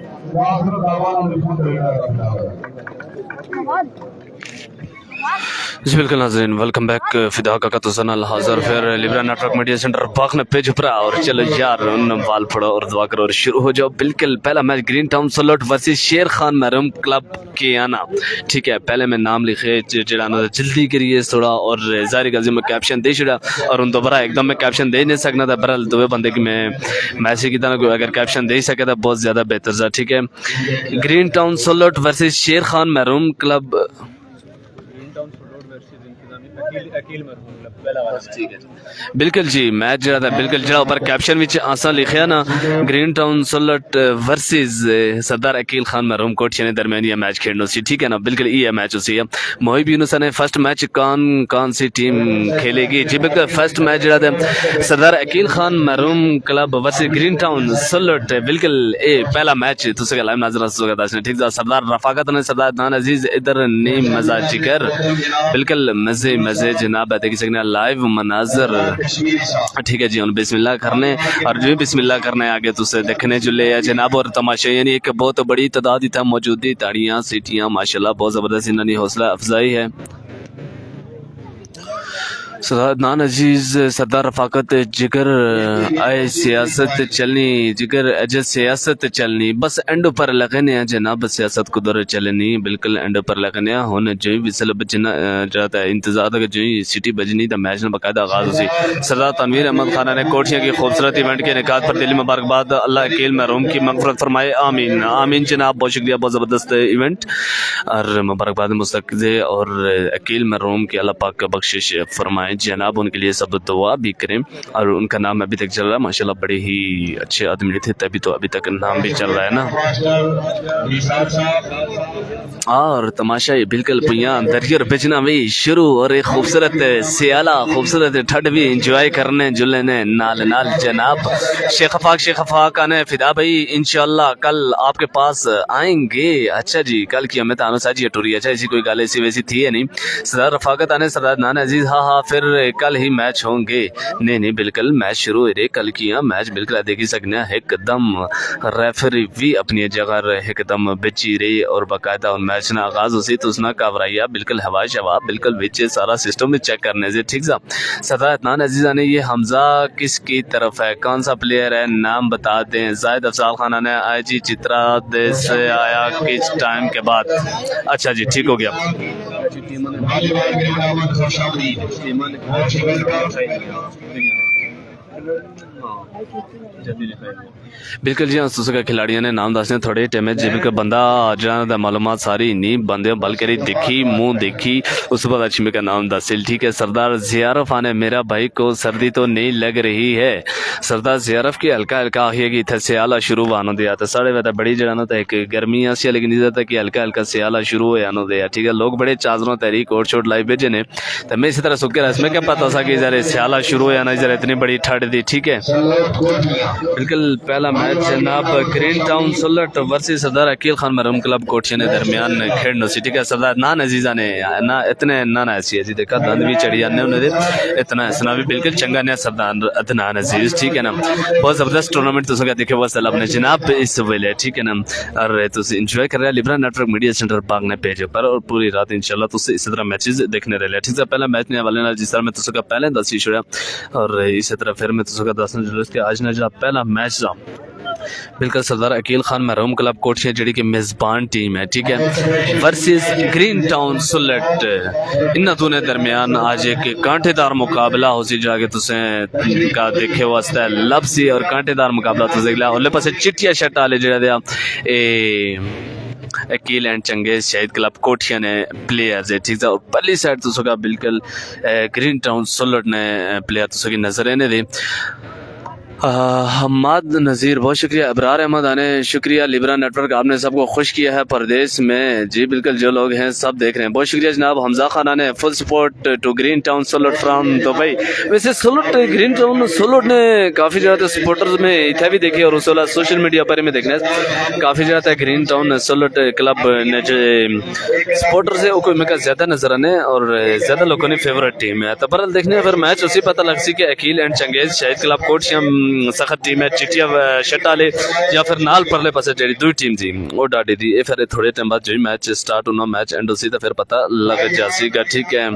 जी बिल्कुल नाज़रीन, वेलकम बैक। फिदा का तुसनल हाज़र फिर लिब्रा नेटवर्क मीडिया सेंटर पाक ने पेज उपरा और चलो यार उन वाल पड़ो और दुआ करो और शुरू हो जाओ। बिल्कुल पहला match green town slut versus शेर खान महरूम क्लब के आना। ठीक है, पहले मैं नाम लिखे जड़ा जल्दी करिए थोड़ा और जारी गजी में कैप्शन दे छड़ा और उन दोबारा एकदम में कैप्शन दे नहीं सकना था। बहरहाल दो बंदे की मैं मैसेज की तरह अगर कैप्शन दे सके तो बहुत ज़्यादा बेहतर था। ठीक है, ग्रीन टाउन सलोट वर्सेस शेर खान महरूम क्लब बिल्कुल जी मैच जरा था बिल्कुल जरा ऊपर कैप्शन विच आसा लिखा ना ग्रीन टाउन सलोट वर्सेस सरदार अकील खान महरूम कोठिया ने दरमियान ये मैच खेलना सी। ठीक है ना, बिल्कुल ये मैच उसी है। मोहिब यूनुस ने फर्स्ट मैच कौन सी टीम खेलेगी? जी बिल्कुल फर्स्ट मैच जरा था सरदार अकील खान महरूम club versus Green town slut. बिल्कुल ए पहला मैच तुझे लाइव नजर आ ठीक था। सरदार रफाकत ने सरदार नान अजीज इधर ने मजा जिगर बिल्कुल मजे से जनाब देख सकते हैं लाइव मनाजर। कश्मीर सा ठीक है जी, हम बिस्मिल्लाह करने और जो बिस्मिल्लाह करने आगे तुझसे देखने जुले है जनाब। और तमाशे यानी एक बहुत बड़ी तादाद था मौजूदी, ताड़ियाँ सीटियाँ माशाल्लाह बहुत ज़बरदस्त इन्होंने हौसला अफजाई है। सरदार अदनान अजीज, सरदार रफाकत जिगर आए सियासत चलनी, जिगर अजय सियासत चलनी, बस एंड पर लगने हैं जनाब, सियासत को दर चलनी, बिल्कुल एंड पर लगने हैं। हुन जो विसल बजना जाता है इंतजार तक जो सिटी बजनी था मैच ने बाकायदा आगाज हुई। सरदार तनवीर अहमद खाना ने कोठियाँ की खूबसूरत इवेंट के निकात पर दिली मुबारकबाद, अल्लाह अकील महरूम की मगफरत फरमाए, आमीन आमीन जनाब। बहुत शुक्रिया, बहुत ज़बरदस्त इवेंट और मुबारकबाद मुस्तक़ज़े और अकील महरूम की अल्लाह पाक का बख्शिश फरमाए जनाब। उनके लिए सब दुआ भी करें और उनका नाम अभी तक चल रहा है माशाल्लाह, बड़े ही अच्छे आदमी थे तभी तो अभी तक नाम भी चल रहा है ना। और तमाशा ये बिल्कुल पुया दरियर बेचना भी शुरू और एक खूबसूरत सियाला खूबसूरत ठंड भी इंजॉय करने जुलने नाल नाल जनाब। शेख अफाक आने फिदा भाई इंशाल्लाह कल आपके पास आएंगे। अच्छा जी, कल की हमें तानो साजी टूरी, अच्छा ऐसी कोई गाल ऐसी वैसी थी है नहीं। सरदार रफाकत आने सरदार नान अजीज, हाँ फिर कल ही मैच होंगे। नहीं बिल्कुल मैच शुरू है रे कल की मैच बिल्कुल देखी सकने एकदम रेफरी भी अपनी जगह एकदम बेची रही और बाकायदा मैच ना आगाज उसी तो उसना कावराइया बिल्कुल हवा शवाब बिल्कुल बेचे सारा सिस्टम में चेक करने से। ठीक सा सरदार अदनान अजीजा ने ये हमजा किसकी तरफ है, कौन सा प्लेयर है, नाम बता दें। जाहिद अफजाल खाना ने आई जी चित्रा देश से आया किस टाइम के बाद। अच्छा जी ठीक हो गया। बिल्कुल जी हाँ, का खिलाड़ियों ने नाम दसने थोड़े टाइम बिल्कुल बंदा जहाँ मालूमात सारी नहीं बंदे बल्कि देखी मुंह देखी उस बाद अच्छी का नाम दसिल। ठीक है सरदार जियारफ आने, मेरा भाई को सर्दी तो नहीं लग रही है। सरदार जियारफ की हल्का हल्का आखिए कि इतना सियाला शुरू आनो दिया तो साढ़े वे बड़ी जगह तो एक गर्मी आसी लेकिन इधर तक हल्का हल्का सियाला शुरू हो आनो दिया। ठीक है लोग बड़े चादरों तहरी कोट शोट लाई भेजे ने तो मैं इसी तरह सुखे रहा इसमें क्या पता था कि जरा सियाला शुरू हो आना जरा इतनी बड़ी ठंड थी। ठीक है बिल्कुल पहला मैच जनाब ग्रीन टाउन सुलट वर्सेस सरदार अकील खान मरहूम क्लब कोठिया ने दरमियान खेड़नो सी। ठीक है सरदार नान अजीजा ने ना इतने ना ऐसी है जी देखा दंद भी चढ़ी जाने उन्हें इतना इसना भी बिल्कुल चंगा ने सरदार अदनान अजीज। ठीक है ना बहुत जबरदस्त टूर्नामेंट तो सका देखे बस अपने जनाब इस वेले। ठीक है ना और तुम इंजॉय कर रहे हैं लिब्रा नेटवर्क मीडिया सेंटर पाक ने पेज पर और पूरी रात इंशाल्लाह तुझसे इसी तरह मैचेस देखने रहे। ठीक है पहला मैच ने वाले जिस तरह मैं तुझे पहले दसी छोड़ा और इसी तरह फिर मैं तुझे दसना जरूरत कि आज ने जो पहला मैच था बिल्कुल सरदार अकील खान मरहूम क्लब कोठिया जी की मेजबान टीम है। ठीक है वर्सेस ग्रीन टाउन सुलट इन दोनों दरमियान आज एक कांटेदार मुकाबला हो सी जाके तुसें का देखे वास्ते लफ्सी और कांटेदार मुकाबला तुझे उल्ले पासे चिट्टिया शर्ट आले जेड़ा अकील एंड चंगेज शहीद क्लब कोठिया ने प्लेयर्स है। ठीक है और पहली साइड तो बिल्कुल ग्रीन टाउन सुलट ने प्लेयर तो नजर आने दे। हम्माद नज़ीर बहुत शुक्रिया, अबरार अहमद आने शुक्रिया, लिब्रा नेटवर्क आपने सबको खुश किया है परदेश में जी बिल्कुल जो लोग हैं सब देख रहे हैं बहुत शुक्रिया जनाब। हमजा खान आने full support to Green Town Solat from Dubai. वैसे सोलट ग्रीन टाउन सोलट ने काफ़ी ज़्यादा सपोर्टर्स में इतना भी देखे और उसके सोशल मीडिया पर में देखने काफ़ी ज़्यादा ग्रीन टाउन सोलट क्लब ने जो सपोर्टर्स है वो मेरे ज़्यादा नजर आने और ज़्यादा लोगों ने फेवरेट टीम है। तो बरल देखने फिर मैच उसी पता लग सी कि अकील एंड चंगेज शहीद क्लब कोठिया सख्त टीम है चिटिया शटाले या फिर नाल परले पासे जेडी दुई टीम थी वो डाटी थी ये फिर थोड़े टाइम बाद जो मैच स्टार्ट होना मैच एंड उसी तो फिर पता लग जासीगा। ठीक है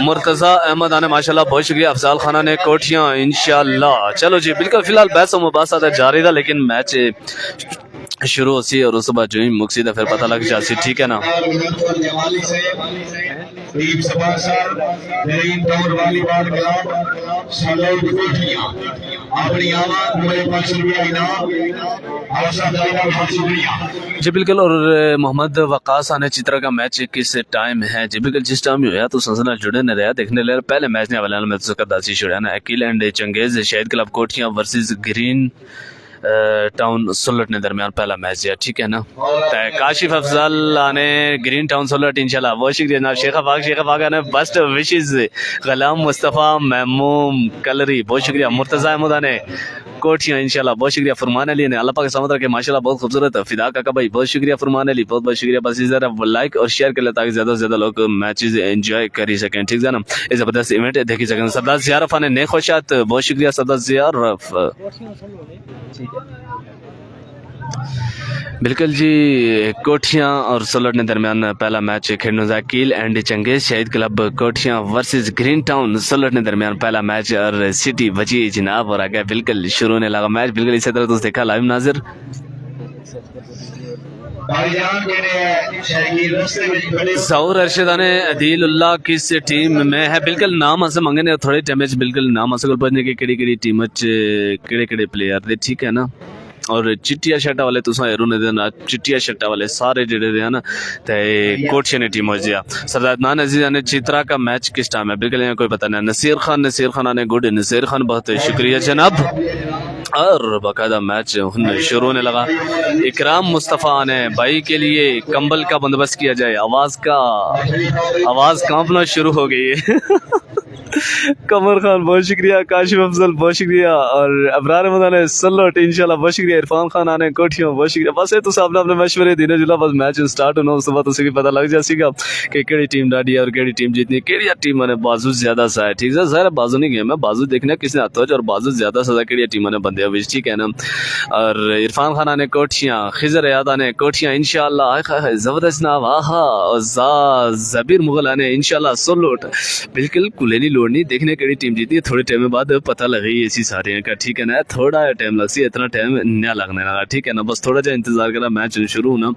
मुर्तजा अहमद आने माशाल्लाह बहुत शुक्रिया, अफजाल खाना ने कोठिया इंशाल्लाह। चलो जी बिल्कुल फिलहाल बहस मुबासा जारी था लेकिन मैच शुरू होसी और उस बाद जो ही मुक्सी तो फिर पता लग जासी। ठीक है ना team sponsor Green Town volleyball club Salot Kothia अपनी आवाज में 5 रुपया इनाम जी बिल्कुल। और मोहम्मद वकास आने चित्रा का मैच किस टाइम है जी बिल्कुल जिस टाइम हुआ तो संसना जुड़े न रहा देखने ले पहले मैच ने वाले में तो दासी छुड़ा ना Aqeel and Changez Shaheed club Kothiya versus Green Town Sulat ने दरमियान पहला मैच है। ठीक है ना काशिफ अफजल आने ग्रीन टाउन सुलट इंशाल्लाह बहुत शुक्रिया जनाब। शेख अफाक आने बेस्ट विशेस, गुलाम मुस्तफ़ा महमूम कलरी बहुत शुक्रिया, मुर्तज़ा अहमद आने कोठियां इंशाल्लाह। बहुत शुक्रिया फरमान अली ने, अल्लाह पाक सलामत रखे माशाल्लाह, बहुत खूबसूरत फिदा काका भाई, बहुत शुक्रिया फरमान अली, बहुत बहुत शुक्रिया। बस जरा लाइक और शेयर कर ले ताकि ज्यादा से ज्यादा लोग मैचेस एंजॉय कर सकें, ठीक है ना। ये जबरदस्त इवेंट देखी सकें। सरदार जियारफ ने ने खुशात, बहुत शुक्रिया सरदार जियारफ। बिल्कुल जी, कोठियां और सोलर ने दरमियान पहला मैच खेलने Zakeel and Changez Shaheed club Kothian versus Green Town सोलर ने दरमियान पहला मैच और सिटी बची जनाब और आगे बिल्कुल शुरू होने लगा मैच। बिल्कुल इसी तरह तुझे देखा लाइव नाजिर जहूर अरशद ने अदीलुल्लाह किस टीम में है। बिल्कुल नाम अस मंगने थोड़े टाइम बिल्कुल नाम अस को पढ़ने की केड़ी टीम केड़े प्लेयर दे, ठीक है ना। और चिट्टिया शर्टा वाले तुसा हेरू ने देना, चिट्टिया शर्टा वाले सारे जेड़े दे ना ते कोठिया ने टीम हो जिया। सरदार अदनान अजीज ने चित्रा का मैच किस टाइम है बिल्कुल कोई पता नहीं। नसीर खान ने गुड, नसीर खान बहुत शुक्रिया जनाब। और बाकायदा मैच शुरू होने लगा। इकराम मुस्तफ़ा ने भाई के लिए कंबल का बंदोबस्त किया जाए, आवाज कांपना शुरू हो गई है। कमर खान बहुत शुक्रिया, काशिफ अफजल बहुत शुक्रिया, और अबरार मदान सल्लट इंशाल्लाह बहुत शुक्रिया। इरफान खान आने कोठियों बहुत शुक्रिया। बस ये तो साहब अपने मशवरे दिन जुला बस मैच स्टार्ट होना उस बाद उसे पता लग जाएगा कि केड़ी टीम डाडी है और केड़ी टीम जीतनी, केड़ी टीम ने बाजू ज्यादा सा है, ठीक है। सारा बाजू नहीं गेम है, बाजू देखना किसने हाथों और बाजू ज्यादा सा केड़ी टीम ने बंदे हुए, ठीक है ना। और इरफान खान आने कोठियां, खिजर याद आने कोठियां इंशाल्लाह, जबरदस्त ना वाहा, जबीर मुगल आने इंशाल्लाह सोलोट। बिल्कुल कुलेनी लोड़नी देखने केड़ी टीम जीती है, थोड़े टाइम बाद पता लगे ऐसी सारे का, ठीक है ना। थोड़ा टाइम लग सी, इतना टाइम न लगने लगा, ठीक है ना। बस थोड़ा जा इंतजार करा मैच शुरू होना,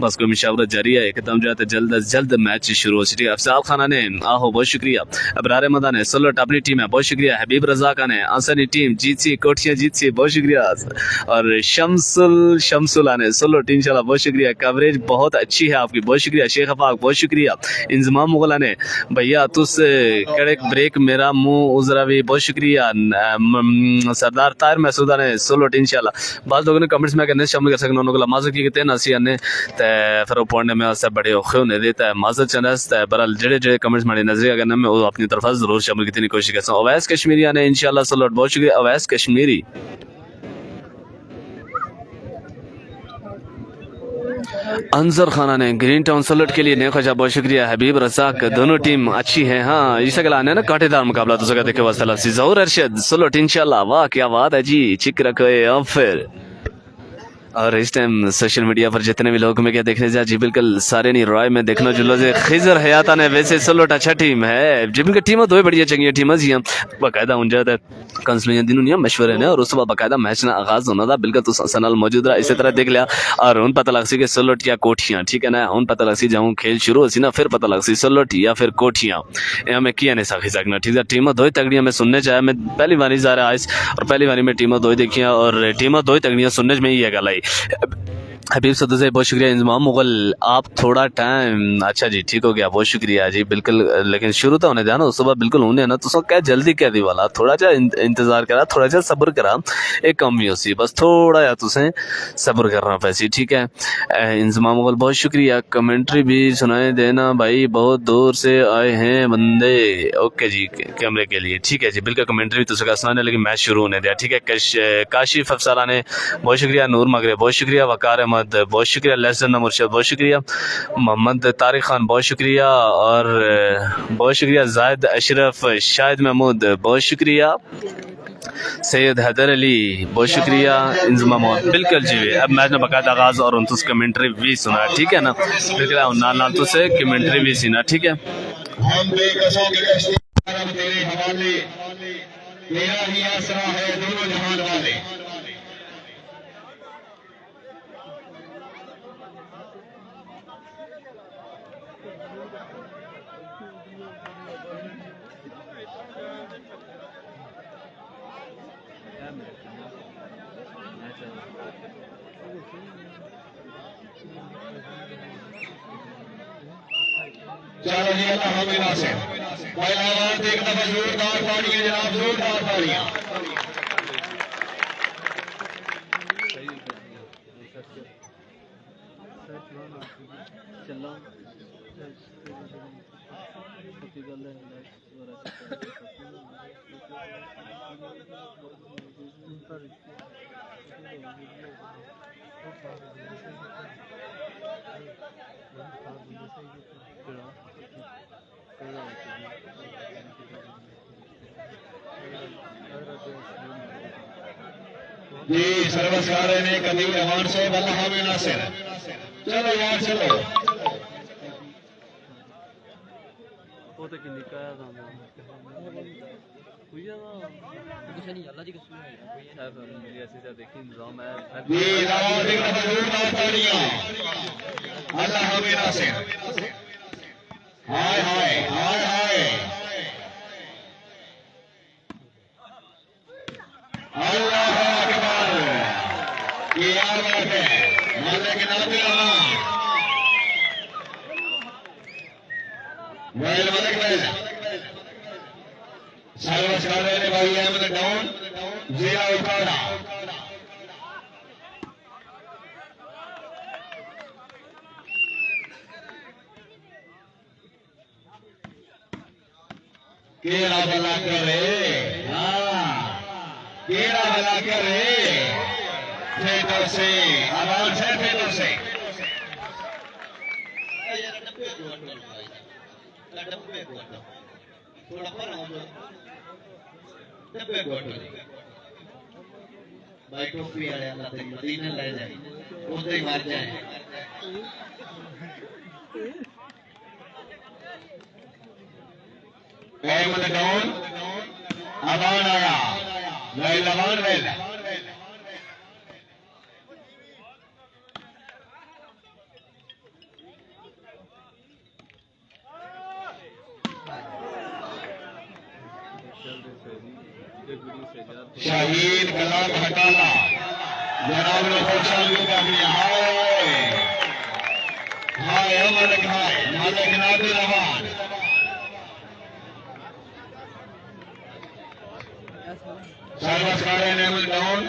बस कोई मुशावरत जारी है एकदम जाते जल्द अज जल्द मैच शुरू हो। ठीक है, अफसाल खाना ने आहो बहुत शुक्रिया, अबरार मदा ने सोलट अपनी टीम है बहुत शुक्रिया, हबीब रजा का ने आसनी टीम जीत सी, कोठियां जीत सी बहुत शुक्रिया, और शमसुल आने सोलट इंशाल्लाह बहुत शुक्रिया। कवरेज बहुत अच्छी है आपकी, बहुत शुक्रिया। शेख अफाक बहुत शुक्रिया। इंजमाम मुगल ने भैया तुस कड़क ब्रेक मेरा मुंह उजरा भी बहुत शुक्रिया। सरदार तार महसूदा ने सोलट इंशाल्लाह। बाद लोगों ने कमेंट्स में कहने शामिल कर सकते उन्होंने को माजर की कहते नसी ने ते फिर पढ़ने में से बड़े औखे होने देता है माजर चनस ते बरल जेड़े कमेंट्स मारे नजरिया करने में वो अपनी तरफ जरूर शामिल करने की कोशिश करता हूं। अवैस कश्मीरी ने इंशाल्लाह सोलट बहुत शुक्रिया अवैस कश्मीरी। अंजर खाना ने ग्रीन टाउन सलट के लिए ने खुशा बहुत शुक्रिया। हबीब रजाक दोनों टीम अच्छी है, हाँ इसे कलाने ना कांटेदार मुकाबला तो सका देखे वास्ते लफ्सी। जहूर अरशद सलट इंशाल्लाह, वाह क्या बात है जी, चिक रखो अब फिर। और इस टाइम सोशल मीडिया पर जितने भी लोग में क्या देखने जा जी बिल्कुल सारे नहीं रॉय में देखना जुलो से खिजर हयाता ने वैसे सलोट अच्छा टीम है जी बिल्कुल टीम दो बढ़िया चंगी टीम जी बाकायदा उन जाता कंसलियां दिन नहीं मशवरे ने और उस बाद बाकायदा मैच ना आगाज होना था बिल्कुल तो सनल मौजूद रहा इसी तरह देख लिया और उन पता लग सी कि सलोट या कोठियां, ठीक है ना। उन पता लग सी जाऊं खेल शुरू होसी ना फिर पता लग सी सलोट या फिर कोठियां या मैं किया नहीं सकी सकना, ठीक है। टीम दो ही तगड़ियां मैं सुनने चाहे, मैं पहली बारी जा रहा आइस और पहली बारी में टीम दो ही देखिया और टीम दो ही तगड़ियां सुनने में ही है गल आई। हबीब सदर से बहुत शुक्रिया। इंजमाम मुगल आप थोड़ा टाइम, अच्छा जी ठीक हो गया बहुत शुक्रिया जी बिल्कुल, लेकिन शुरू तो होने जाना उस सुबह बिल्कुल होने ना तो क्या जल्दी कह दी वाला थोड़ा जा इंतजार करा, थोड़ा जा सब्र करा, एक कम ही होसी बस थोड़ा या तुसे सब्र करना पैसी, ठीक है। इंजमाम मुगल बहुत शुक्रिया। कमेंट्री भी सुनाए देना भाई, बहुत दूर से आए हैं बंदे, ओके जी कैमरे के लिए, ठीक है जी बिल्कुल। कमेंट्री भी तुझे सुनाने लेकिन मैच शुरू होने दिया, ठीक है। काशिफ अफसाला ने बहुत शुक्रिया। नूर मगरे बहुत शुक्रिया। वकार बहुत शुक्रिया। लेसन मुर्शद बहुत शुक्रिया। मोहम्मद तारिक खान बहुत शुक्रिया और बहुत शुक्रिया। जायद अशरफ शाहिद महमूद बहुत शुक्रिया। सैयद हैदर अली बहुत शुक्रिया। इंजमाम बिल्कुल जी अब मैच ने बकायदा आगाज और उन कमेंट्री भी सुना, ठीक है ना बिल्कुल नाल नाल तो से कमेंट्री भी सुना, ठीक है। हम बेकसों की कश्ती तेरे हवाले, तेरा ही आसरा है दोनों जहान वाले। चलो जी अल्लाह हमें से पहला आवाज एक दफा जोरदार तालियां जनाब, जोरदार तालियां। चलो जी सर्वस्कार ने कभी रहमान साहब अल्लाह में नासिर। चलो यार चलो वो तो कि निकाया था ना हुआ ना कुछ नहीं अल्लाह जी का सुना है साहब मेरी ऐसे से देखिए निजाम है जी नवाज़ का जोरदार तालियां अल्लाह में नासिर। हाय हाय हाय हाय अल्लाह अकबर। क्या बात है मालिक नादिर वेल मालिक वेल सर्वस्कार ने भाई अहमद डाउन जिला उकाड़ा केड़ा भला करे। हाँ केड़ा भला करे फेटो से आवाज है फेटो से थोड़ा पर डब्बे गोटो भाई टोपी वाले अल्लाह तेरी मदीने ले जाए उधर ही मार जाए। अहमद डाउन अबान आया वेल अबान वेल शाहीन कलाम हटाला जनाब ने पहचान कर दिया। हाय हाय मालिक हाय मालिक नादिर रहमान सर्वस्कार ने अहमद डाउन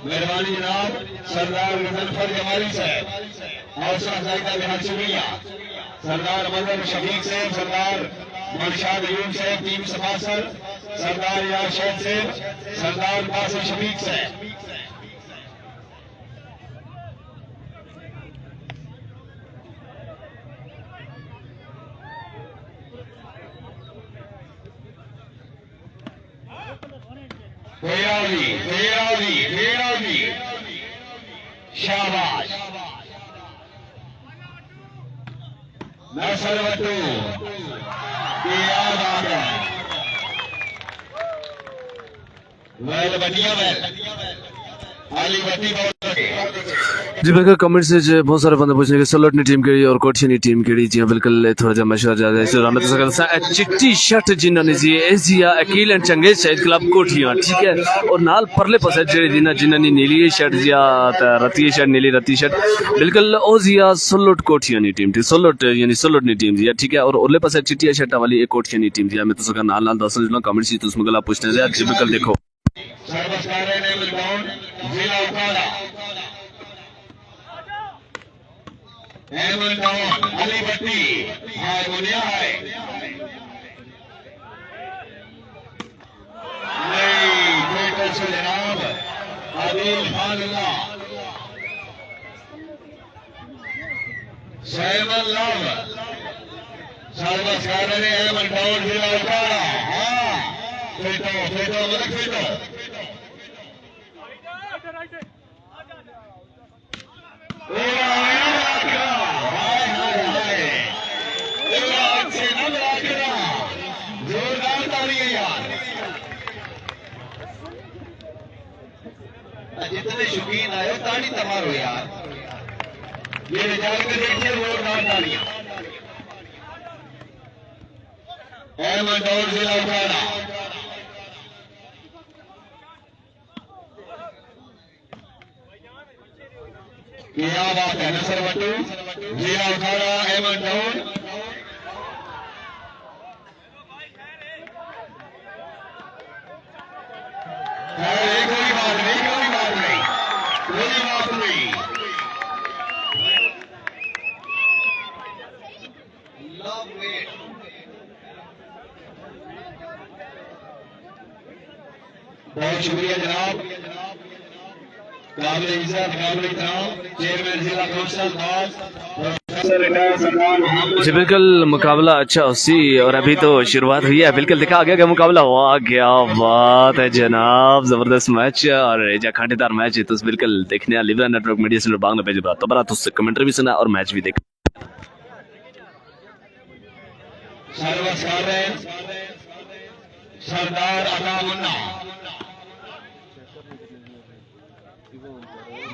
मेहरबानी जनाब सरदार मुजफ्फर जमाली साहब और शाहजादा बिहार शुक्रिया सरदार मजहर शफीक साहब सरदार मनशाद यूब साहब टीम सफासर सरदार यार शेख साहब सरदार कासिम शफीक साहब शाबाश नसर वटू वेल बढ़िया वेल आली बत्ती जी बिल्कुल कमेंट से जो बहुत सारे बंदे पूछने के सोलटनी टीम केड़ी और कोठियानी टीम केड़ी जी बिल्कुल थोड़ा जा मशवरा ज्यादा है राना तो सकता चिट्टी शर्ट जिन्होंने जी Asia Aqeel and Changez Shaheed club कोठियां ठीक है और नाल परले पासे जेड़ी जिन्ना जिन्नी नीली शर्ट जिया रती शर्ट नीली रती शर्ट बिल्कुल ओ जिया सोलट कोठियानी टीम थी सोलट यानी सोलटनी टीम जी ठीक है और ओले पासे चिट्टी शर्ट वाली एक कोठियानी टीम जी मैं तो सकता नाल नाल दस जो कमेंट से तुम गला पूछने से जी बिल्कुल देखो अहमद डाउन अली भट्टी हाय मुनिया है नहीं बेटर से जनाब आदिल खान सैमन लव सर्वस कर रहे हैं अहमद डाउन जिला उठाड़ा हाँ फेटो फेटो मतलब फेटो जोरदार ताली है यार जितने शौकीन आए हो ताली तमारो यार ये रिजाल के देखिए जोरदार तालियां अहमद और जिला उठाड़ा क्या बात है नसर बट्टू जिला उठाड़ा अहमद डाउन कोई बात नहीं कोई बात नहीं कोई बात नहीं बहुत शुक्रिया जनाब काबिल इज्जत काबिल इकराम चेयरमैन जिला काउंसिल खास जी बिल्कुल मुकाबला अच्छा उसी और अभी तो शुरुआत हुई है बिल्कुल दिखा गया क्या मुकाबला वाह क्या बात है जनाब जबरदस्त मैच और खांडेदार मैच है तो बिल्कुल देखने Libra network media centre Bangla page पर तो बड़ा तो कमेंट्री भी सुना और मैच भी देखा सरदार अता मुन्ना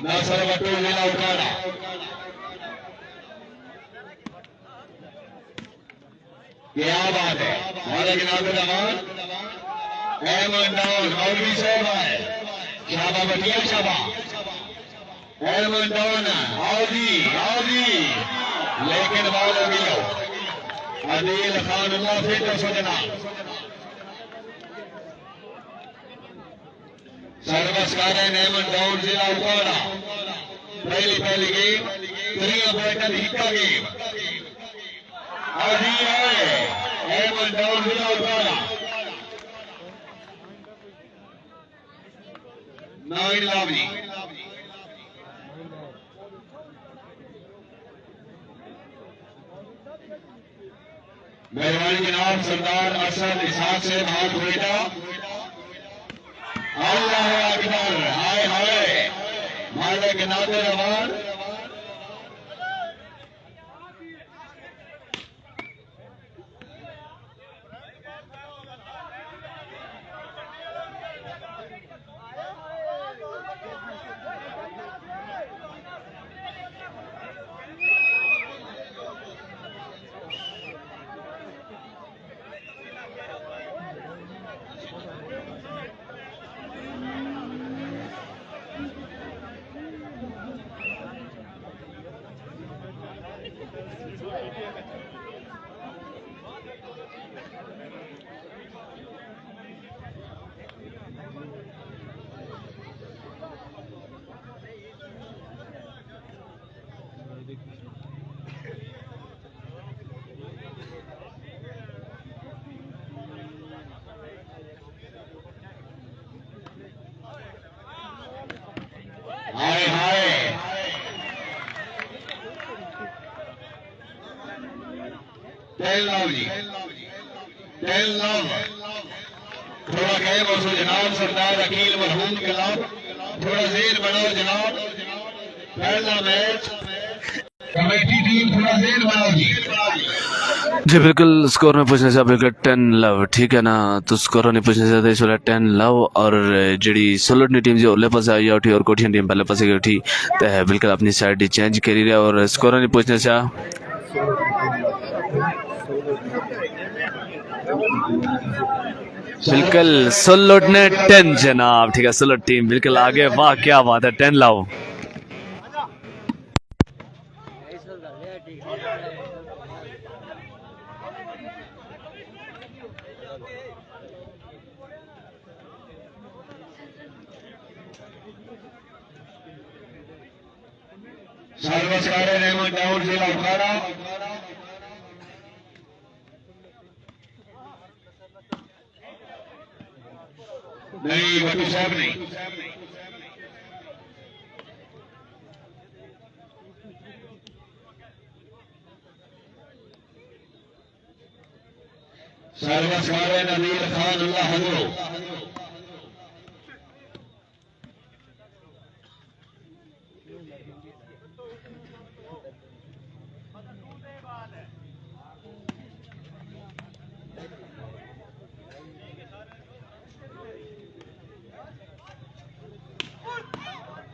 नसर बट्टू जिला उठाड़ा क्या बात है हमारे गिनाते जवान अहमद डाउन और भी साहब है शाबा बटिया शाबा अहमद डाउन आओ जी लेकिन बॉल हो गई अदील खान अल्लाह फिर सजना सर्वस्कार अहमद डाउन जिला उठाड़ा पहली गेम त्रिया बैठक हिक्का गेम अभी है अहमद डाउन जिला उठाड़ा नाइन लावली मेहरबानी जनाब सरदार असद इसहाक से हाथ बेटा अल्लाह अकबर हाय हाय मालिक नाते रवान हाय हाय टेल लाओ जी टेल लाओ थोड़ा गैब और जनाब सरदार अकील मरहूम के खिलाफ थोड़ा जेर बनाओ जनाब पहला मैच कमेटी टीम थोड़ा जेर बनाओ जी बिल्कुल स्कोर में पूछना चाहे बिल्कुल 10 लव ठीक है ना तो स्कोर नहीं पूछना चाहते इस वाला 10 लव और जी सोलटनी टीम जो ओले पास आई उठी और कोठिया टीम पहले पास उठी तो बिल्कुल अपनी साइड चेंज करी रहा और स्कोर नहीं पूछना चाह बिल्कुल सोलट ने 10 जनाब ठीक है सोलट टीम बिल्कुल आगे वाह क्या बात है 10 लव सर्वस्कारे रहमत दाऊद जिला उखाड़ा नहीं, बटू साहब नहीं। सर्वस्कारे नबीर खान अल्लाह हजरो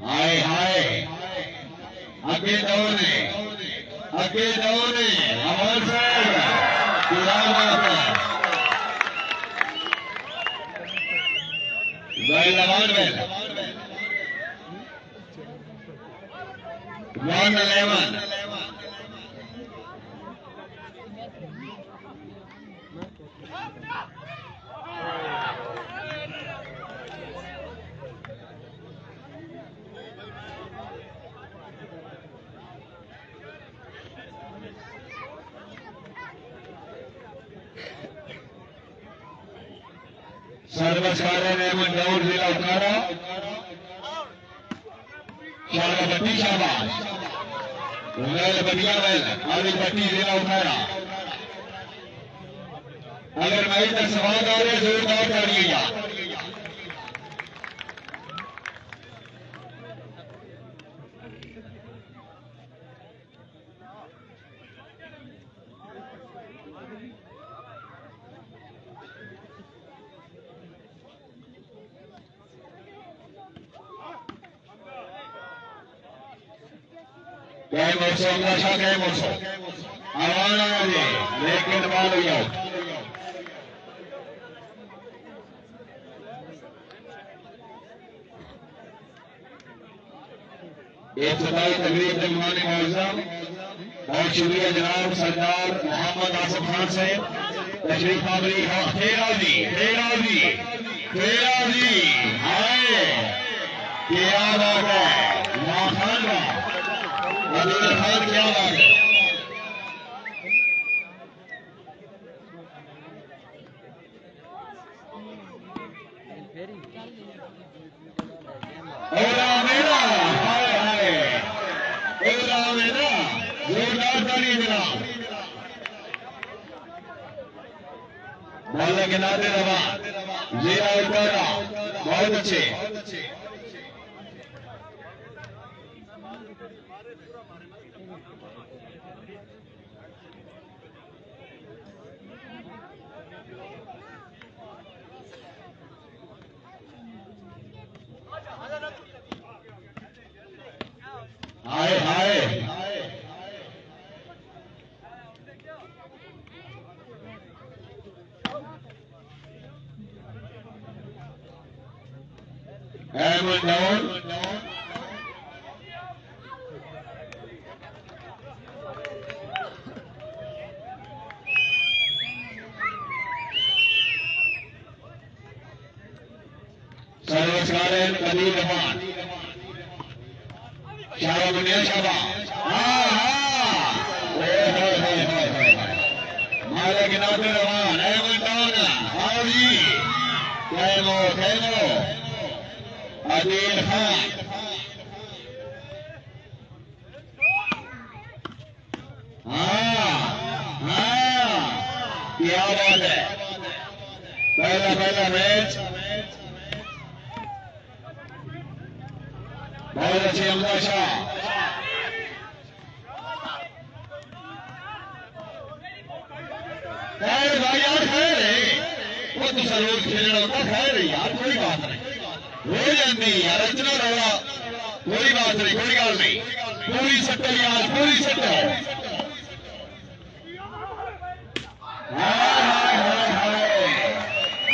हाय हाय आगे दौड़े अमर साहब क्या बात है। वेल 111 सर्वस्कारे रहमत दाऊद जिला उखाड़ा शाहबती शाबाश वेल बढ़िया वेल आली पट्टी जिला उखाड़ा। अगर मैं तक सवाल आ रहे जोरदार करिएगा। कई मोसो नशा कई मोसो आवाज आ रही लेकिन बाल हो जाओ। इब्तिदाई तकरीब के मेहमान मुअज़्ज़म बहुत शुक्रिया जनाब सरदार मोहम्मद आसिफ खान से तशरीफ आवरी। खेरा जी हाय क्या बात है मां खान का अब्दुल खान क्या बात है। जोरदार ताली जनाब बाला के नाते रवा जीरा उतारा बहुत अच्छे। हाय हाय Edward Nolan. सर्वस्कारेन कबीर रहमान शाबाश दुनिया शाबाश। माले के नाते रहमान एडवर्ड नोलन आओ जी कैमो आदिल खान क्या बात है। पहला मैच बहुत अच्छी हमला शाह खैर भाई यार खैर वो तो रोज खेलना होता खैर यार कोई बात नहीं हो जाती यार इतना रौला कोई बात नहीं कोई गल नहीं पूरी सट्टो यार पूरी सट्टो।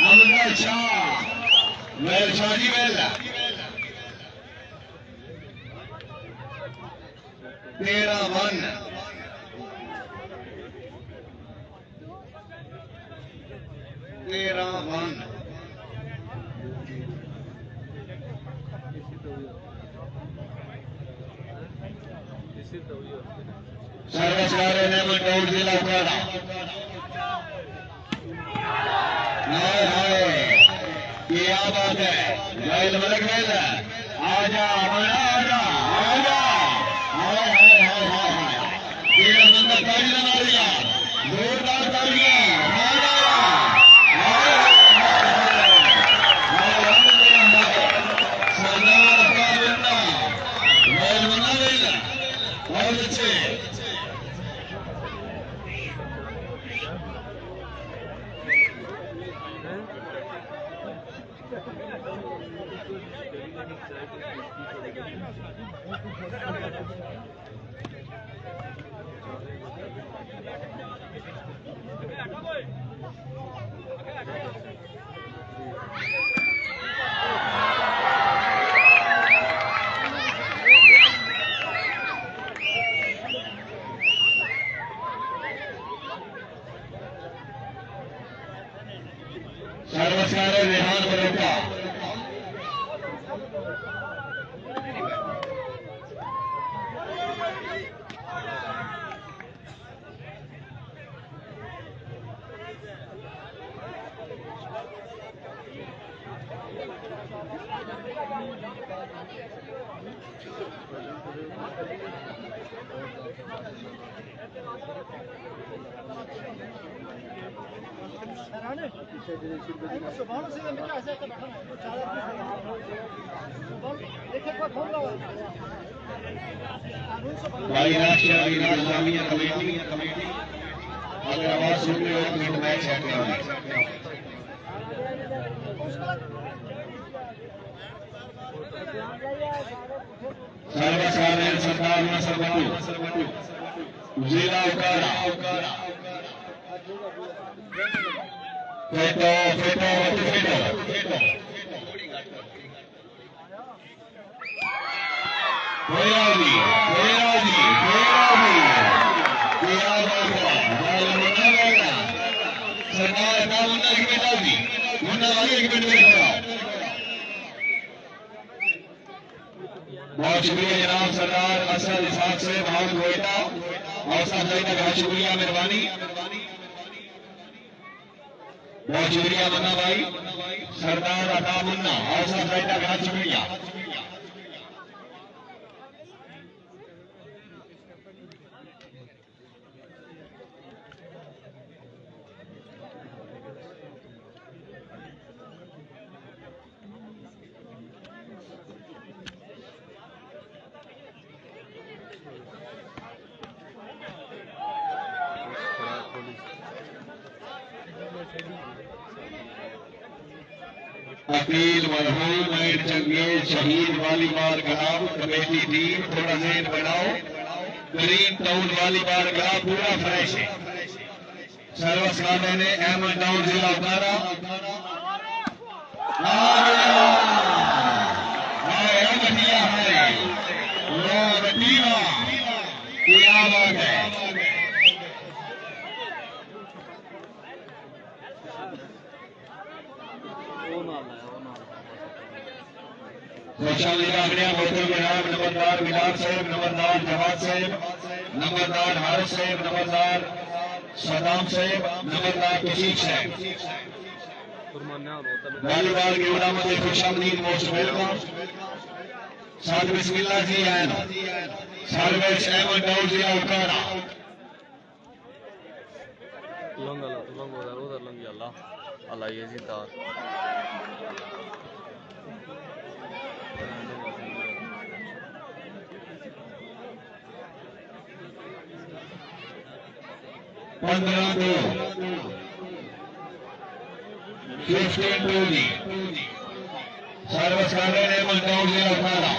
हमला शाह मेल शाह जी मेल 13-1 13-1 इससे सर्वस्कार नेमन टाउन जिला उकाड़ा हाय हाय क्या बात है गाइल मलक वेल आजा बड़ा आजा आजा हाय हाय हाय हाय हाय ये बंदा ताली लगा दिया जोरदार तालियां सर्वस्कार रेहान बरोका भाई राष्ट्रीय इस्लामिया कमेटी अगर आवाज सुन रहे हो तो मिनट मैच है सर्वसाधारण सरकार में सर्वतु जिला उकाड़ा फेटो फेटो फेटो कोयाली कोयाली कोयाली क्या बात है सरकार का मुन्ना की बेटा भी मुन्ना आगे की बेटे बहुत शुक्रिया जनाब सरदार असद इसाक से बहुत गोयटा और साथ ही बहुत शुक्रिया मेहरबानी बहुत शुक्रिया मुन्ना भाई सरदार अता मुन्ना और साथ ही बहुत शुक्रिया अपील मरहूम एंड चंगेज शहीद वालीबाल क्लब कमेटी टीम थोड़ा जहन बनाओ ग्रीन टाउन वालीबाल क्लब पूरा फ्रेश है सर्वस खाने ने अहमद टाउन जिला उतारा क्या बात है खुशाली आगड़िया होटल जनाब नंबरदार बिलाल साहब नंबरदार जवाद साहब नंबरदार हारिस साहब नंबरदार सदाम साहब नंबरदार कशीक साहब वालीबाल के उड़ामत खुशामदीद मोस्ट वेलकम साथ बिस्मिल्लाह जी आयन सर्वेश अहमद टाउन जिला उकाड़ा उधर लंग अल्लाह अल्लाह ये जीता पंद्रह दो 15-2 जी सर्वस खाने ने टाउन जिला उकाड़ा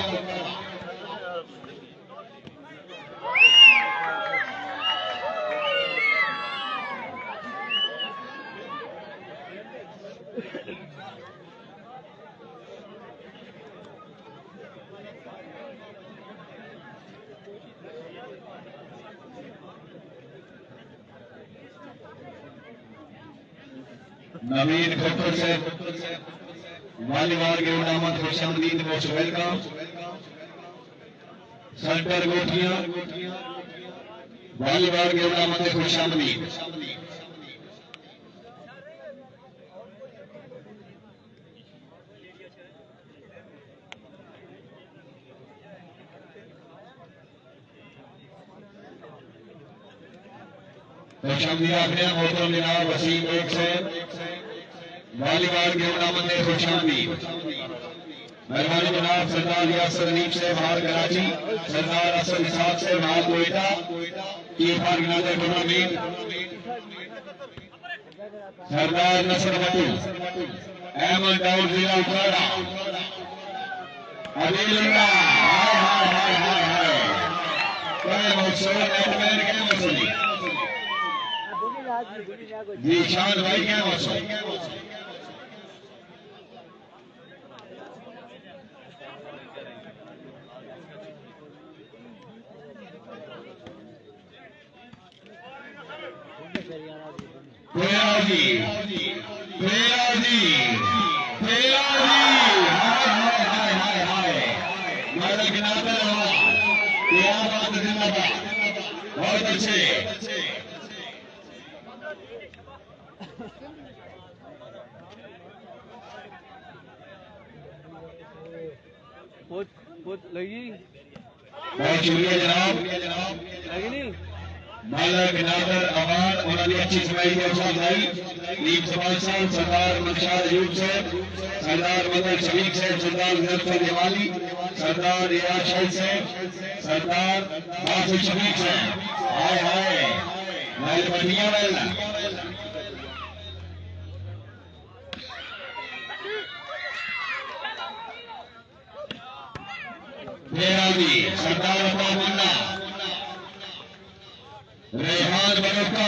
नवीन खट्टर से वालीबाल के उड़ामत खुशामदीद मोस्ट वेलकम सेंटर गोटियां वालीबाल के उन्नामत खुशामदीद खुशामदीद आपने मोहतरम जनाब वसीम बेग से वालीबाल के उन्नामत खुशामदीद मेहरबानी जनाब सरदार यासर अलीम से बाहर कराची सरदार असद इसाक से बाहर कोयटा की फारगिनादर टूर्नामेंट सरदार नसर बटू अहमद दाऊद जिला उकाड़ा अदीलुल्लाह हाय हाय हाय हाय क्या मौसूल नेटमैन क्या मौसूल जी शान भाई क्या मौसूल जी हाय हाय हाय हाय हाय मालिक नादर क्या बात जिंदाबाद बहुत अच्छे पोच लगी बहुत शुक्रिया जनाब लगी नहीं मालिक नादर अवार्ड और अच्छी समाई के भाई नीम समाचार सरदार मनशाद अयूब से सरदार मदर शरीक से सरदार जफर जमाली सरदार रियाज शाही से सरदार हाफिज शरीक से हाय हाय महल बढ़िया वाला सरदार मुन्ना रेहान बरोका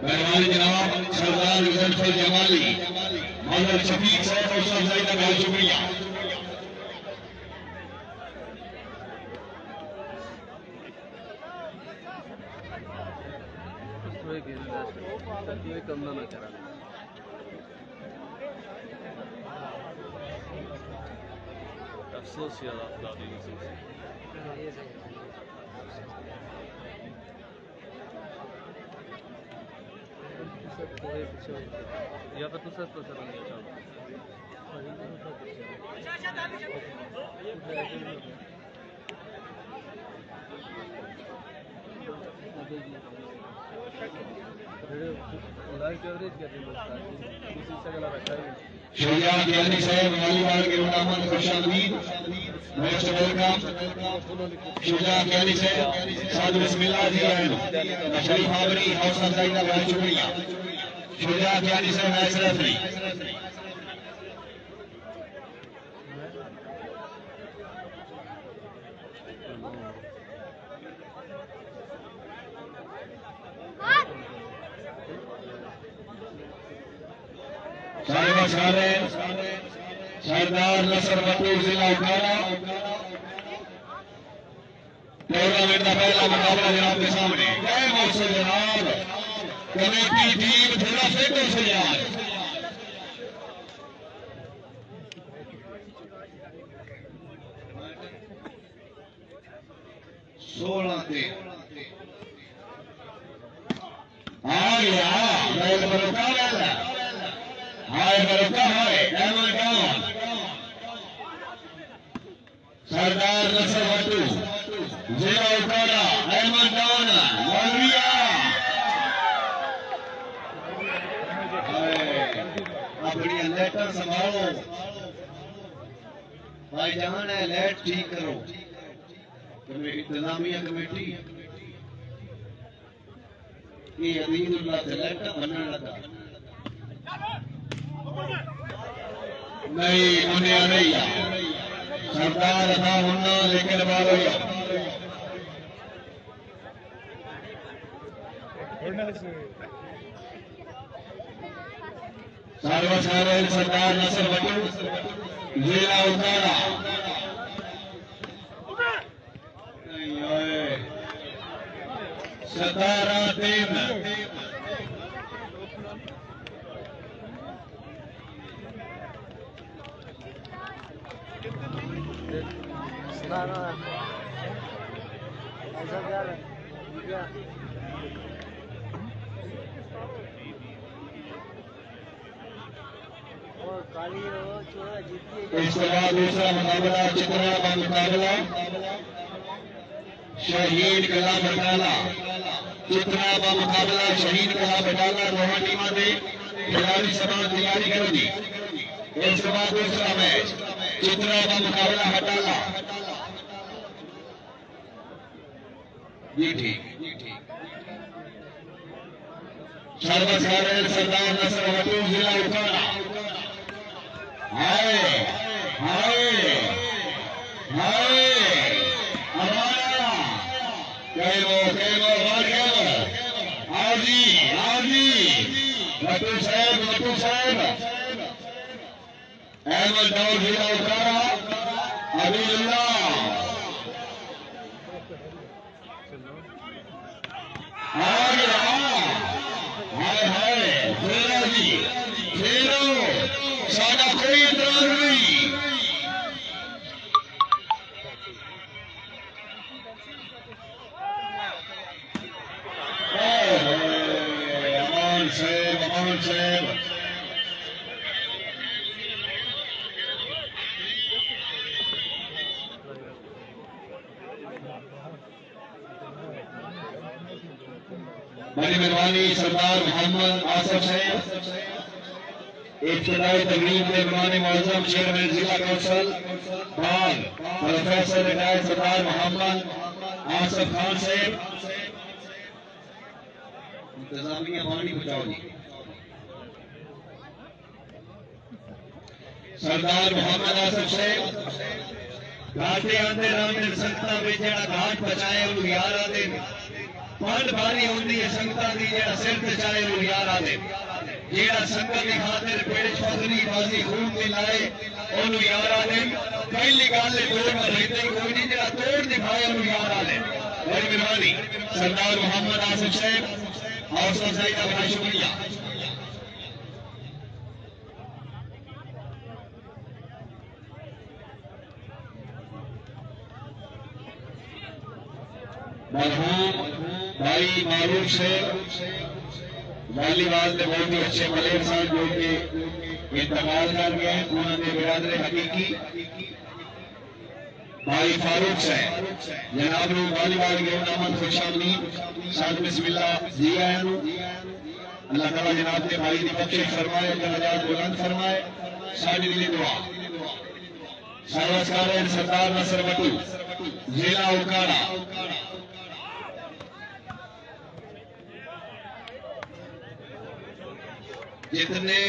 मेहरबानी जनाब सरदार जफर जमाली मदर शफीक साहब और अफजाई का बहुत शुक्रिया कम ना करा अफसोस यार या फिर दूसरा तो सर लाइव कवरेज कर रही है शुजा ज्ञानी साहब वालीबाल के टूर्नामेंट खुशामदीद मोस्ट वेलकम शुजा ज्ञानी साहब साद बिस्मिल्लाह जी शरीफ आबरी हौसला अफजाई का बहुत शुक्रिया शुजा ज्ञानी साहब मैच रेफरी सरदार नसर बटूर जिला उकाड़ा टूर्नामेंट का पहला मुकाबला जनाब के सामने जय मौसम जनाब कमेटी टीम थोड़ा फेंको से यार आ गया मैं बरोका वाला हाय बरोका हाय एमन डाउन सरदार नसर बटू जिला उकाड़ा एमन डाउन मौलविया अपनी लेटर संभालो भाईजान है लेट ठीक करो इंतजामिया कमेटी ये अदीलुल्लाह से लेटर बनने लगा नहीं उन्हें नहीं सरदार था होना लेकिन बार सर्वसाधारण सरदार नसर बटू जिला उतारा सतारा टीम इसके बाद दूसरा मुकाबला चित्रा का मुकाबला शहीद कला बटाला चित्रा का मुकाबला शहीद कला बटाला दोनों टीमों ने खिलाड़ी समान तैयारी कर दी। इसके बाद दूसरा मैच चित्रा का मुकाबला हटाला जी ठीक सर्वसाधारण सरदार नसर बटू जिला उतारा हाय हाय हाय हमारा केलो बार आजी बटू साहब अहमद दाऊद जिला उतारा अबीदुल्लाह हाय फेरा जी फेरो साडा कोई इतराज नहीं। अमान साहब बड़ी मेहरबानी सरदार मोहम्मद आसफ साहब इब्तिदाई तकरीब में मेहमान मुअज़्ज़म चेयरमैन जिला कौंसिल बाल प्रोफेसर रिटायर्ड सरदार मोहम्मद आसफ खान साहब इंतजामिया पानी बचाओ जी सरदार मोहम्मद आसफ साहब घाटे आंदे राम संगतां विच जेड़ा घाट बचाए उन्हें यार आते पंड भारी होंदी है संगतां दी जेड़ा सिर ते चाहे वो यार आदे जेड़ा संगत की खातिर पेड़ फजली बाजी खून मिलाए ओनू यार आदे पहली गल तोड़ में रहते कोई नहीं जेड़ा तोड़ दिखाए ओनू यार आदे। बड़ी मेहरबानी सरदार मोहम्मद आसिफ साहब और सजाई का बड़ा शुक्रिया। मरहूम भाई मारूफ से वॉलीबॉल के बहुत ही अच्छे प्लेयर सन जो कि इंतकाल कर गए उन्होंने बिरादर हकीकी भाई फारूक से जनाब लोग वॉलीबॉल के नामन खुशामदी साथ बिस्मिल्लाह जी आया अल्लाह ताला जनाब के भाई की बख्शिश फरमाए दर्जात बुलंद फरमाए सारी दिली दुआ। सर्वसाधारण सरदार नसर बटू जिला उकाड़ा जितने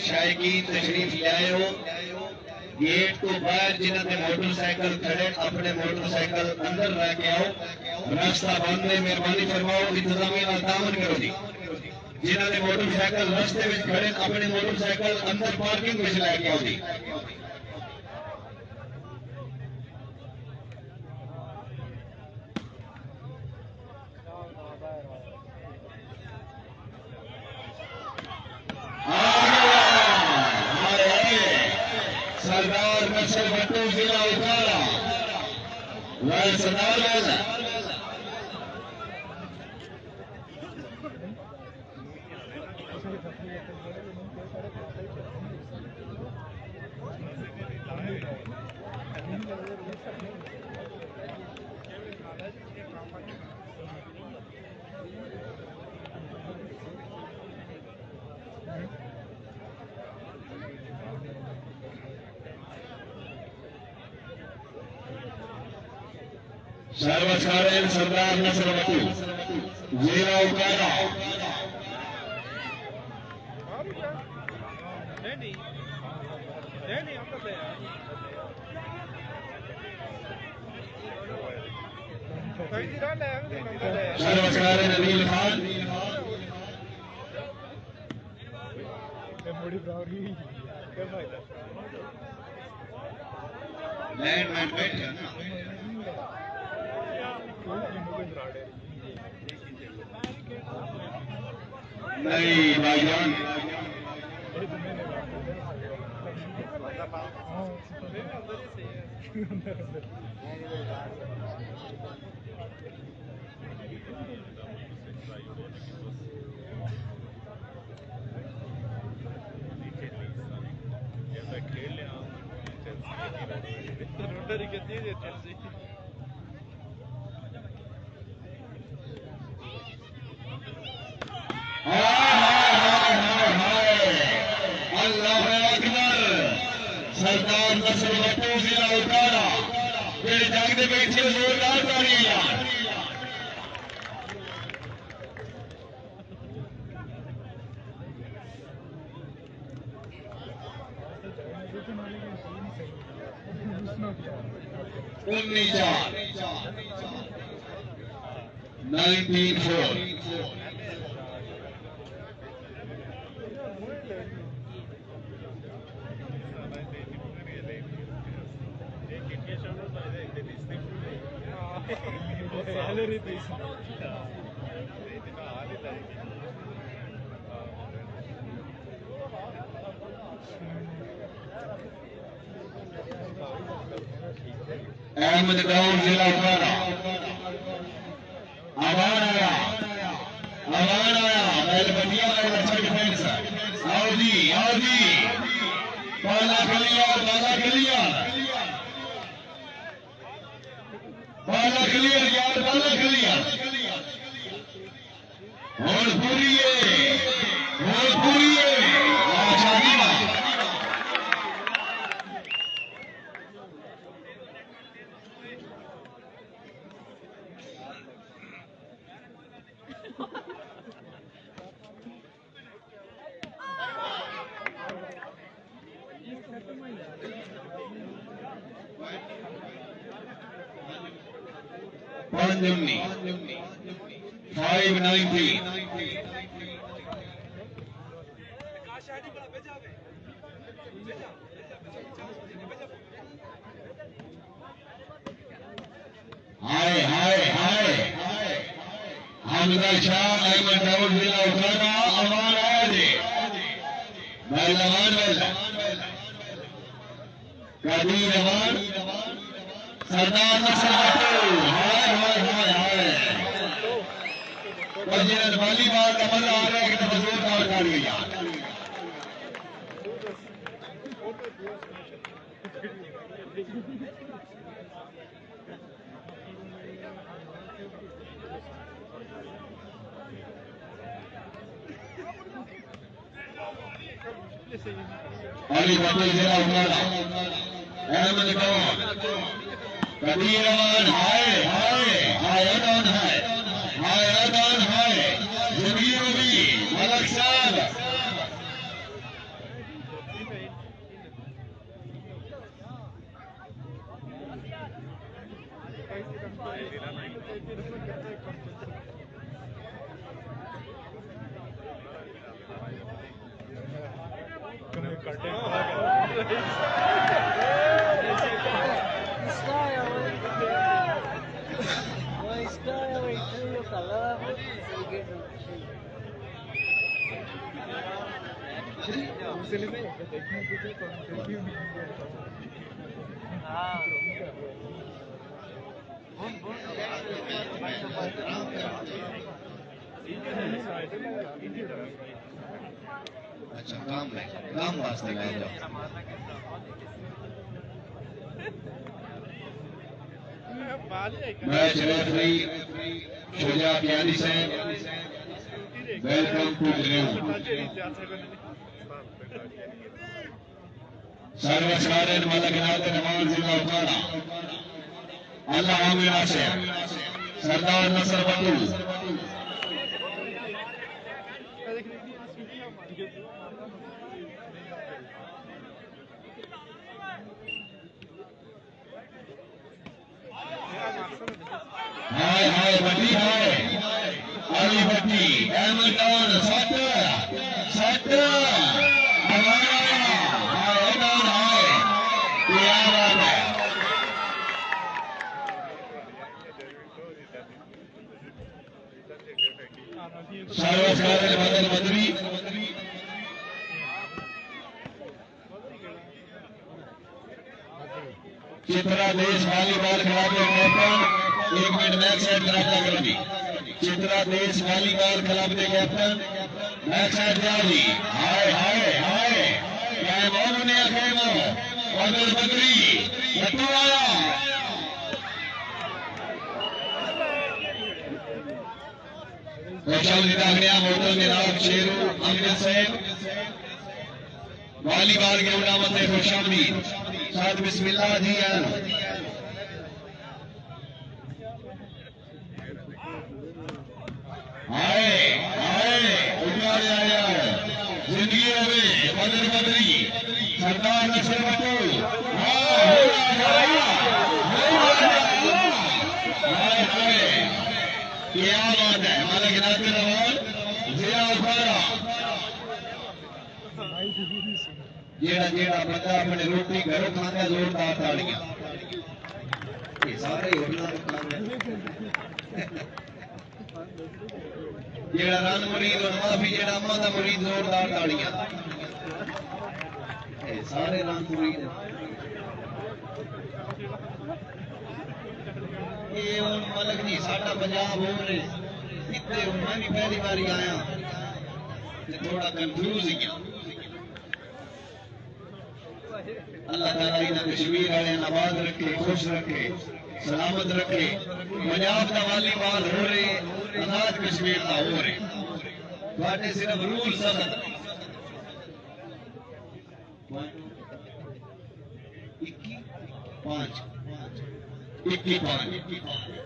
शायकीन तशरीफ लाए हो गेट को बाहर जिन्होंने मोटरसाइकिल खड़े अपने मोटरसाइकिल अंदर रह के आओ रास्ता बंद है मेहरबानी फरमाओ इंतजामिया तामन करो जी जिन्होंने मोटरसाइकिल रास्ते में खड़े अपने मोटरसाइकिल अंदर पार्किंग में लेके आओ जी। सरदार नसर बटू जिला उकाड़ा वह सरदार सर्वसाधारण सरदार नसर बटू जिला उकाड़ा सर्वसाधारण अलील खान लैंडमैन बैठे ना नहीं भाईजान अल्लाह अकबर सरदार नसर बट्टू जिला उठाना फिर जंग दे बैठे जोरदार तालियां उन्नीस 19-4 अहमद गांव जिला उठाना आवान आया बैल बटिया में अच्छा डिफेंस आओ जी पाला क्लियर यार पाला क्लियर और पूरी Panjamni 590 हाय हमदा शाह अहमद दाऊद जिला उठाना अमान आया जी कबीर अमान सरदार नसर बट्टू हाय वॉलीबॉल का मजा आ रहा है कि जोरदार तालियां अली बट्टू जिला उठाना अहमद कौन कबीर अमान हाय जगीर भी मलक साहब अच्छा काम वास्ते गए थे मैच रेफरी शुजा प्यारी से वेलकम टू सर्वसाधारण मलकनाथ नवाज जिला उठाना अल्लाह आमिर आशे सरदार नसर बट्टू हाय बट्टी अली बट्टी अहमद सट सर्वस्कार बदल बदरी चित्रा देश वॉलीबॉल खिलाड़ी कैप्टन 1 मिनट बैक साइड मुकाबला करेंगी। चित्रा देश वॉलीबॉल क्लब के कैप्टन बैक साइड जाओगी। हाय हाय हाय क्या बोल ने खेमो बदल बदरी लट्टू आया खुशामदी दागनिया मोटल मिराब शेरू अमृत सेन वॉलीबॉल के उड़ामत है खुशामदी साथ बिस्मिल्लाह जी आए आए उठारे आया जिंदगी होवे बदर बदरी सरदार नसर बटू क्या बात है हमारा गिनाते रहो जिया उठारा जेड़ा जेड़ा बंदा अपने रोटी घरों खांदा जोरदार ताड़ियां ये सारे होटलों में खांदे जेड़ा रन मुरीद और माफी जेड़ा अम्मा दा मुरीद जोरदार ताड़ियां ये सारे रन मुरीद ये हुन मलक नहीं साडा पंजाब हो रहे इत्ते हुन मैं भी पहली बारी आया ते थोड़ा कंफ्यूज ही गया अल्लाह ताला इन्हें कश्मीर वाले आबाद रखे खुश रखे सलामत रखे पंजाब का वॉलीबॉल हो रहे आजाद कश्मीर का हो रहे बाटे सिर्फ रूल सख्त 21-5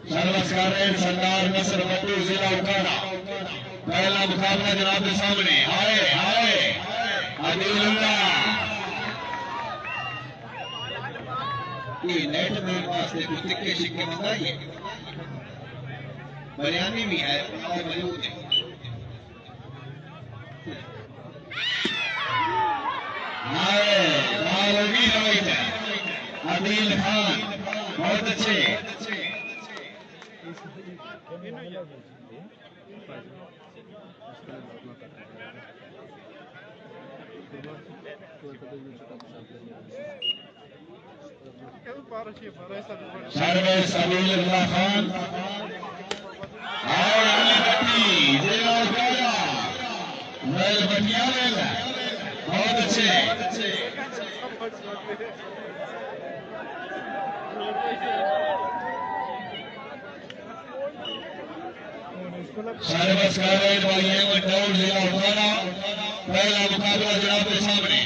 सर्वस्कार सरदार नसर बटू जिला उकाड़ा पहला मुकाबला जनाब के सामने आए आए अदिलुल्लाह ये नेट में वास्ते कुछ टिक्के शिक्के मंगाइए बयानी भी है और मौजूद है मालवी रवैत है अदील खान बहुत अच्छे सर्वे सबील अल्लाह खान और अली भट्टी जिला उकाड़ा वेल बटिया वेल बहुत अच्छे सर्वस्कार भाइयों में दौड़ जिला उकाड़ा पहला मुकाबला जनाब के सामने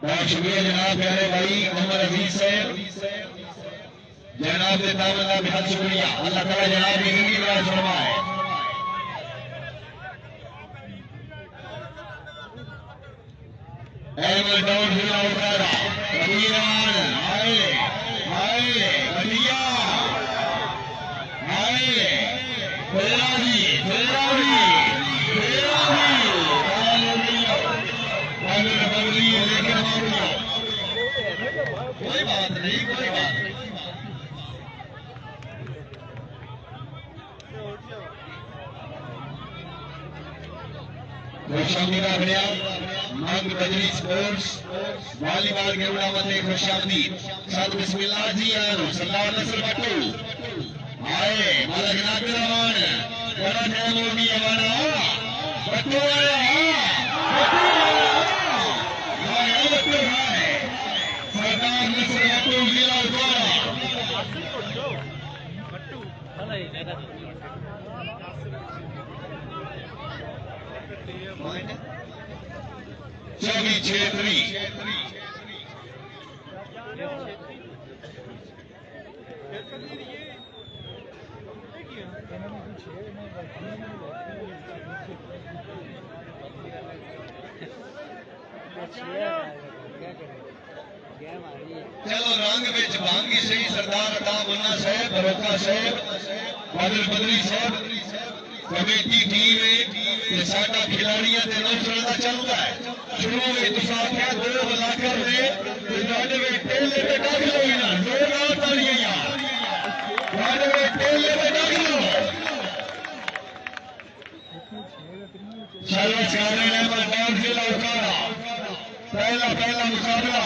बहुत शुक्रिया जनाब प्यारे भाई मोहम्मद अजीज साहब जनाब के तावला बहुत शुक्रिया अल्लाह ताला जनाब की जिंदगी बड़ा फरमाए अहमद दौड़ जिला उकाड़ा कबीरान आए आए बढ़िया आए फैलाजी फैलाजी कोई बात नहीं कोई बात नहीं खुशामदीदा बनिया मंग बजरी स्पोर्ट्स वॉलीबॉल के उड़ामत खुशामदी साथ बिस्मिल्लाह जी सरदार नसर बट्टू आए माला गिनाते रमान बड़ा टाइम हो गया हमारा बट्टू आया बट्टू है सरदार नसर बट्टू जिला उकाड़ा 24-6 चलो रंग में भांगी सही सरदार अता मुन्ना साहब बरोका साहब बादल बदरी साहब कमेटी टीम है कि साडा खिलाड़ियों के नौसरों का चलता है शुरू में तुम आख्या दो बलाकर ने तुझे में टेले पे डाल लो ना दो रात आ रही यार तुझे में टेले पे डाल लो चलो सारे ने मैदान से लौटाया पहला मुकाबला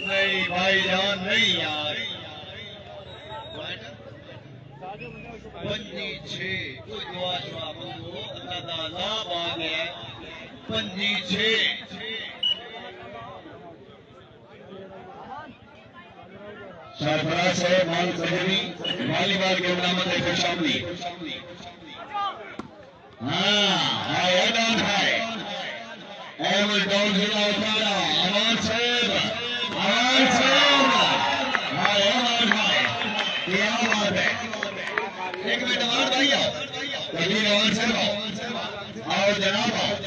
नहीं भाईजान नहीं यार पंजी छे कोई दुआ शुआ बंदो अल्लाह दा लाभ आ गया पंजी छे सरफराज है मान सजनी वालीबाल के उन्नामत है खुशामदी हाँ एडन है एवल डॉन जिला उतारा अमान साहब हाँ एडन है क्या बात है एक मिनट और भाई आओ कभी और से आओ जनाब आओ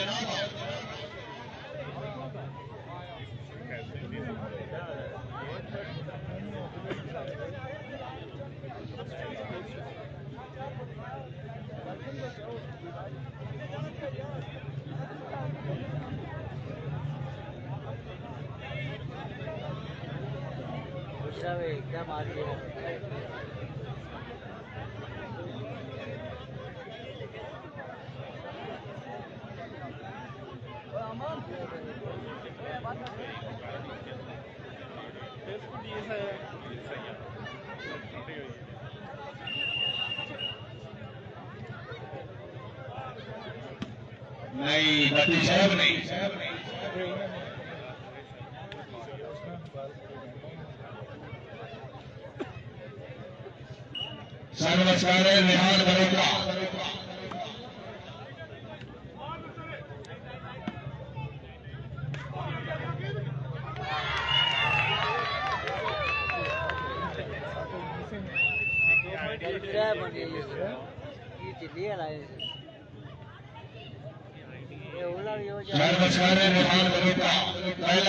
एकदम आगे नहीं बत्ती साहब नहीं सर्वस्कार रिहान बरोका सर्वस्कार रिहान बरोका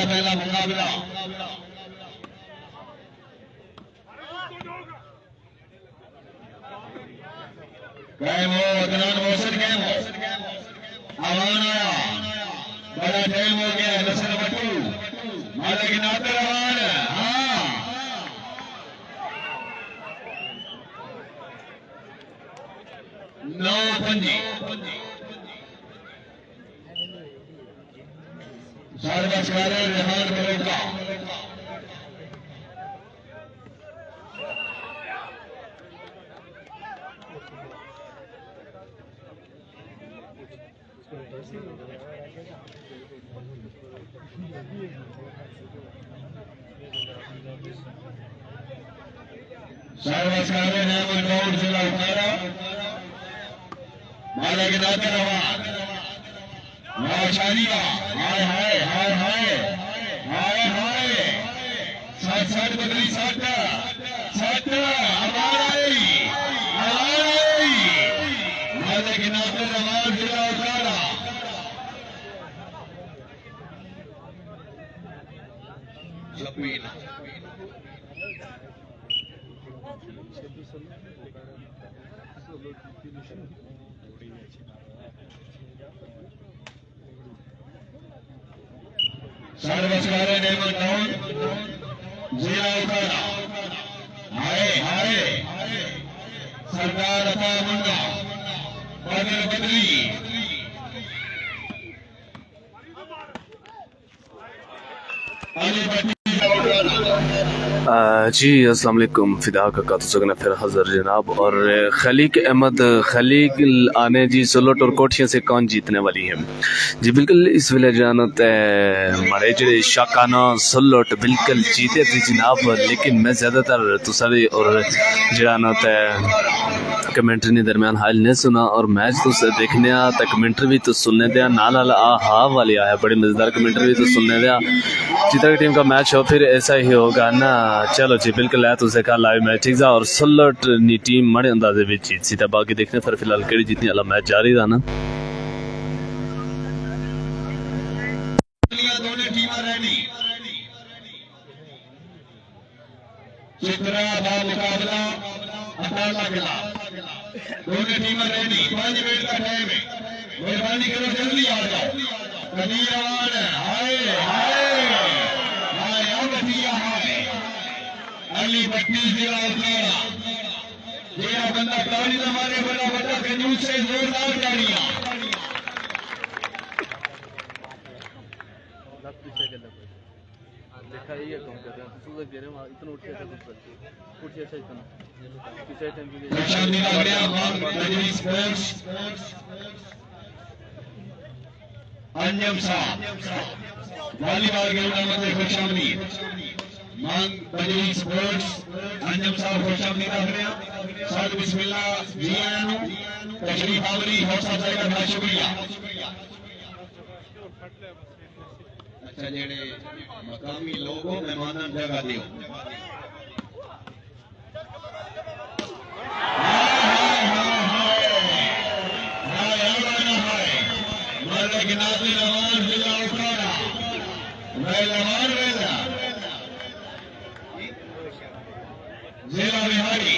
पहला मुकाबला कैमो अदनान मोहसिन कैमो आवान आया बड़ा टाइम हो गया नसर बटू मालिक नातर आवान हाँ नौ पंजी सर्वस्कार रिहान बरोका सर्वस्कार नेमल गौड़ जिला उतारा मालिक नातर आवान शादिया हाय हाय हाय हाय हाय हाय साठ साठ बदली साठ साठ हमारी मालिक नातर आवान जिला उतारा जपीना सर्वस्कार नेमल टाउन जिला उतारा हाय हाय सरकार अता मुंडा बदल बदली अली बटी जी अस्सलाम वालेकुम फिदा का तो सगना फिर हाजिर जनाब और खलीक अहमद खलीक आने जी सोलो टोर कोठियां से कौन जीतने वाली है जी बिल्कुल इस वेले जानत हमारे जो शाकाना सोलोट बिल्कुल जीते थी जनाब लेकिन मैं ज़्यादातर तुसारी और जानत कमेंट्री दरमियान हाल नहीं सुना और मैच तो देखने तक कमेंट्री भी तो सुनने दिया नाल हा वाली आया बड़ी मज़ेदार कमेंट्री भी तो सुनने दिया जितना टीम का मैच हो फिर ऐसा ही होगा ना चलो जी बिल्कुल है तुझे कल लाइव मैच ठीक और सोलट नी टीम बड़े अंदाजे में जीत सी बाकी देखने फिर फिलहाल केड़ी जीतनी वाला मैच जारी था ना दोनों टीम रेडी चित्रा बा मुकाबला अब्बाला किला दोनों टीमें रेडी 5 मिनट का टाइम है मेहरबानी करो जल्दी आ जाओ कबीर आवाज है हाय हाय हाय अवधिया हाय अली पट्टी जिला उतारा ये बंदा ताली हमारे बड़ा बड़ा कंजूस से जोरदार तालियां देखा ये कौन कर रहा है सुबह दे रहे हैं इतना उठ के कुछ ऐसा इतना किसी टाइम के लिए अंजम साहब वॉलीबॉल के उन्नत खुशामदी मांग बजरी स्पोर्ट्स अंजम साहब खुशामदी रख रहे हैं साथ बिस्मिल्लाह जी आया तशरीफ आवरी हौसला अफजाई का बड़ा शुक्रिया अच्छा जेड़े मकामी लोगों मेहमानों जगह दियो जिला बिहारी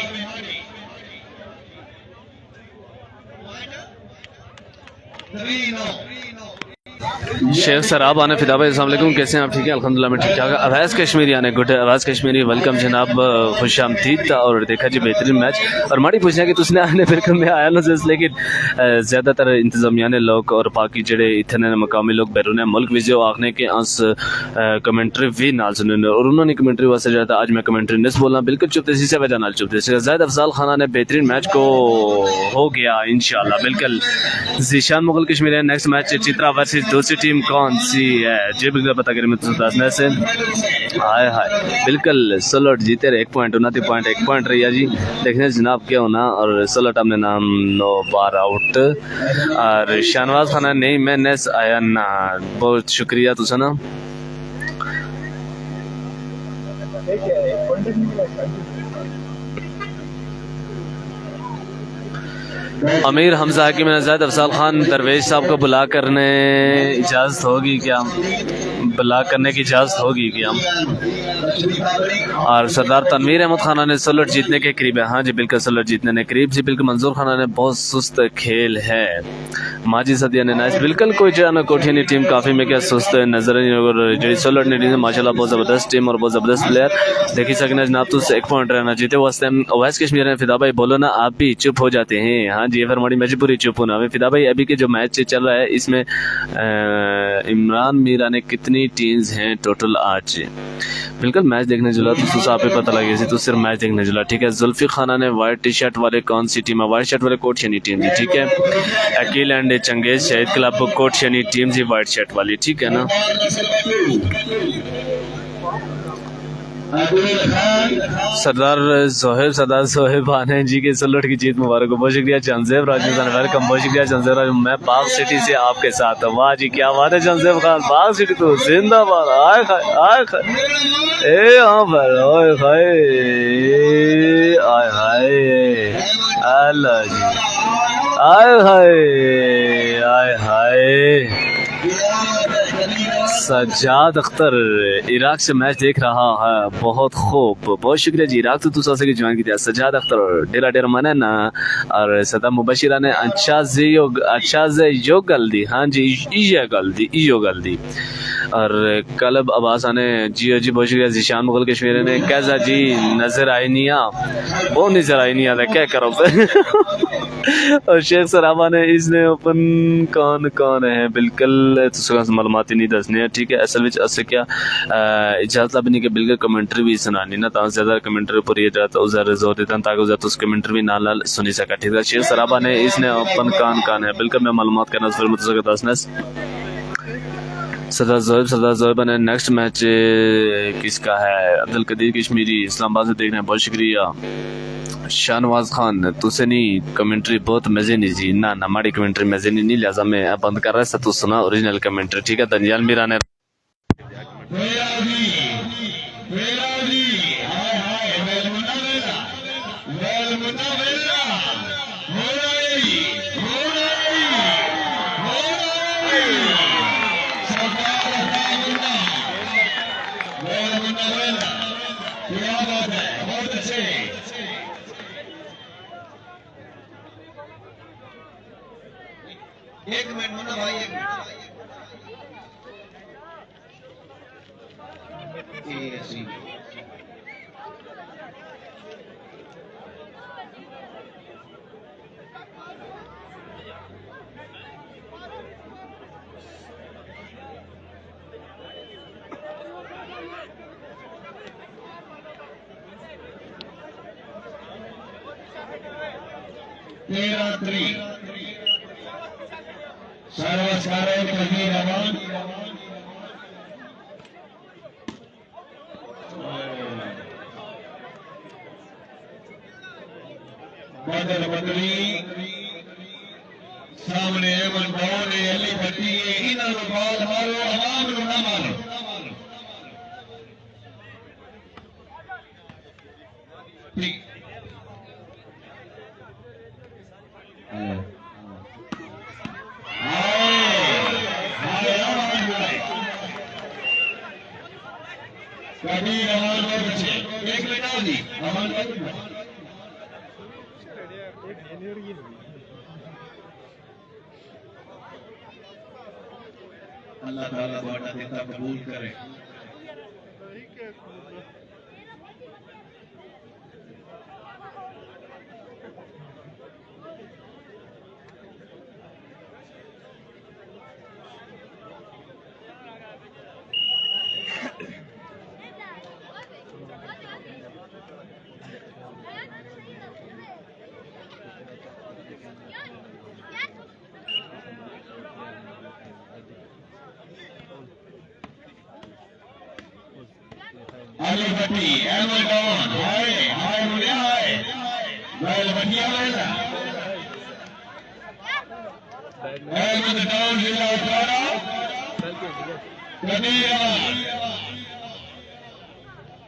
शेख सराब आने फिदा भाई अस्सलाम वालेकुम कैसे हैं आप ठीक हैं अल्हम्दुलिल्लाह मैं ठीक ठाक अवैस कश्मीरी आने गुड अवैस कश्मीरी वेलकम जनाब खुश आमदीद और देखा जी बेहतरीन मैच और माड़ी पूछना कि तुसने आने फिर मैं आया ना लेकिन ज़्यादातर इंतजामिया ने लोग और बाकी जड़े इतने मकामी लोग बैरून मुल्क भी जो आखने के अस कमेंट्री भी नाल सुने और उन्होंने कमेंट्री वास्ते जाता आज मैं कमेंट्री नहीं बोलना बिल्कुल चुपते से वजह नाल चुपते से ज़ायद अफजाल खाना ने बेहतरीन मैच को हो गया इंशाल्लाह बिल्कुल Zeeshan Mughal Kashmir next match Chitra versus दूसरी टीम कौन सी है जी बिल्कुल पता करें मैं दसने से हाय हाय बिल्कुल सलोट जीते रहे 1 पॉइंट 1 पॉइंट रही है जी देखने जनाब क्या होना और सलोट अपने नाम 9 बार आउट और शाहनवाज खाना नहीं मैं नेस आया ना बहुत शुक्रिया तुझे ना अमीर हमजा की मैंने ज़ायद अफजाल खान दरवेश साहब को बुला करने इजाज़त होगी क्या बुला करने की इजाज़त होगी क्या और सरदार तनवीर अहमद खाना ने सलोट जीतने के करीब है हाँ जी बिल्कुल सलोट जीतने के करीब जी बिल्कुल मंजूर खाना ने बहुत सुस्त खेल है माजी सदिया ने नाइस बिल्कुल कोई जाना कोठियानी टीम काफ़ी में क्या सुस्त नजर जी सलोट ने टीम माशाल्लाह बहुत ज़बरदस्त टीम और बहुत ज़बरदस्त प्लेयर देखी सकना जनाब तो 1 पॉइंट रहना जीते वास्ते अवैस कश्मीर ने फिदा भाई बोलो ना आप भी चुप हो जाते हैं हाँ जी फिर हमारी मजबूरी चुप होना फिदा भाई अभी के जो मैच चल रहा है इसमें इमरान मीरा ने कितनी टीम्स हैं टोटल आज बिल्कुल मैच देखने जुला तो आप पता लगे तो सिर्फ मैच देखने जुला ठीक है जुल्फी खाना ने वाइट टी शर्ट वाले कौन सी टीम है वाइट शर्ट वाले कोठियानी टीम जी ठीक है Aqeel and Changez Shaheed club कोठियानी team ji white shirt वाली ठीक है ना सरदार जोहेब आने जी के सलोट की जीत मुबारक हो बहुत शुक्रिया चंदेब राजस्थान वेलकम बहुत शुक्रिया चंदेब राज मैं बाग सिटी से आपके साथ हूँ वाह जी क्या बात है चंदेब खान बाग सिटी तो जिंदाबाद आए खाए ए हाँ पर ओए खाए आए हाय अल्लाह जी आए हाय आए हाय सज्जाद अख्तर इराक से मैच देख रहा है बहुत खूब बहुत शुक्रिया जी इराक तो दूसरा से ज्वाइन किया सज्जाद अख्तर डेरा डेरा मना ना और सदा मुबशिरा ने अच्छा से यो गल दी हाँ जी ये गल दी और कलब अब्बास ने जी बहुत शुक्रिया जीशान मुगल कश्मीर ने कैसा जी नजर आई नहीं वो नजर आई नहीं आता क्या करो और शेख सराबा ने इसने ओपन कौन है बिल्कुल मालूमात नहीं दसने हैं ठीक है असल में अस क्या इजाजत भी नहीं कि बिल्कुल कमेंट्री भी सुनानी ना तो ज्यादा कमेंट्री पर ये जाता उधर जोर देता ताकि उधर तो कमेंट्री भी नाल सुनी सका ठीक है शेख सराबा ने इसने ओपन कौन है बिल्कुल मैं मालूमात करना फिर मुझे दसना सरदार जोहेब ने नेक्स्ट मैच किसका है अब्दुल कदीर कश्मीरी इस्लामाबाद से देखने बहुत शुक्रिया शाहनवाज खान तुसे नहीं कमेंट्री बहुत मजे नहीं जी ना माड़ी कमेंट्री मजे नहीं लिहाजा मैं बंद कर रहा तू सुना ओरिजिनल कमेंट्री ठीक है दनियाल मीरा ने एक मिनट मुन्ना भाई, एक मिनट। सर्वस्कारों कबीर रहमान बदल बदली सामने अमन भवन अली भट्टी इन्होंने बॉल मारो, आवाम को ना मारो। ठीक कबीर रहमान और बच्चे एक मिनट आओ जी, रहमान अल्लाह ताला बाटा देता कबूल करे। अली भट्टी एमन भवन हाय हाय मुझे हाय बैल भटिया वाला एमन टाउन जिला उठाना कबीर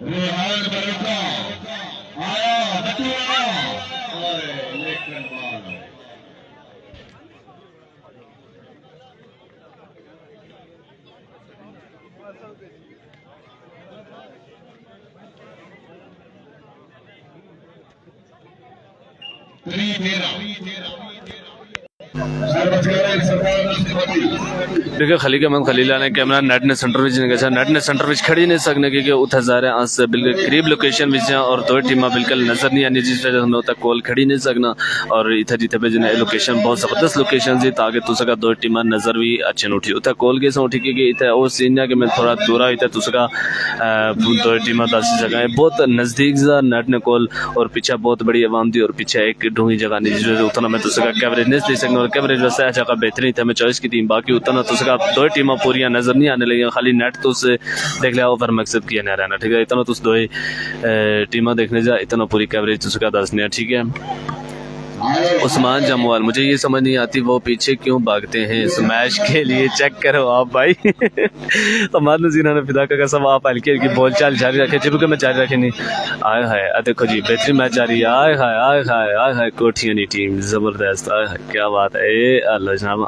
रेहान बरुका आया बटुआ और लेकर बाल देखिए खलील अहमद खलील ने कैमरा नेट ने सेंटर विच ने कहा नेट ने सेंटर विच खड़ी नहीं सकने क्योंकि उठा जा रहे हैं से बिल्कुल करीब लोकेशन विच हैं और दो टीमां बिल्कुल नजर नहीं आनी जिस वजह से तक कॉल खड़ी नहीं सकना और इधर जिथे पे जिन्हें लोकेशन बहुत जबरदस्त लोकेशन थी ताकि तुसका दो टीमां नजर भी अच्छे उठी उठा कॉल के उठी क्योंकि इतना वो सीन है कि मैं थोड़ा दूरा इतना तुसका दो टीमां दस जगह बहुत नजदीक सा नेट ने कॉल और पीछे बहुत बड़ी आवाम थी और पीछे एक ढूंढी जगह नहीं जिस वजह से उतना मैं तुसका कवरेज नहीं दे सकना और कवरेज वैसे जगह बेहतरीन था मैं चॉइस की थी बाकी उतना तुसका दो टीमां पूरियां नजर नहीं आने लगी खाली नेट तो उससे देख लिया ओवर मकसद किया नहीं रहना ठीक है इतना तो दो ही टीमां देखने जा इतना पूरी कवरेज तुसका दसने ठीक है। उस्मान जमवाल मुझे ये समझ नहीं आती वो पीछे क्यों भागते हैं स्मैश के लिए चेक करो आप भाई हमारे नजीरा ने फिदा का सब आप हल्की हल्की बोल चाल जारी रखे जब कि मैं जारी रखे नहीं आए हाय देखो जी बेहतरीन मैच जारी है आए हाय आए हाय आए हाय कोठियां नहीं टीम जबरदस्त आए हाय क्या बात है अल्लाह जनाब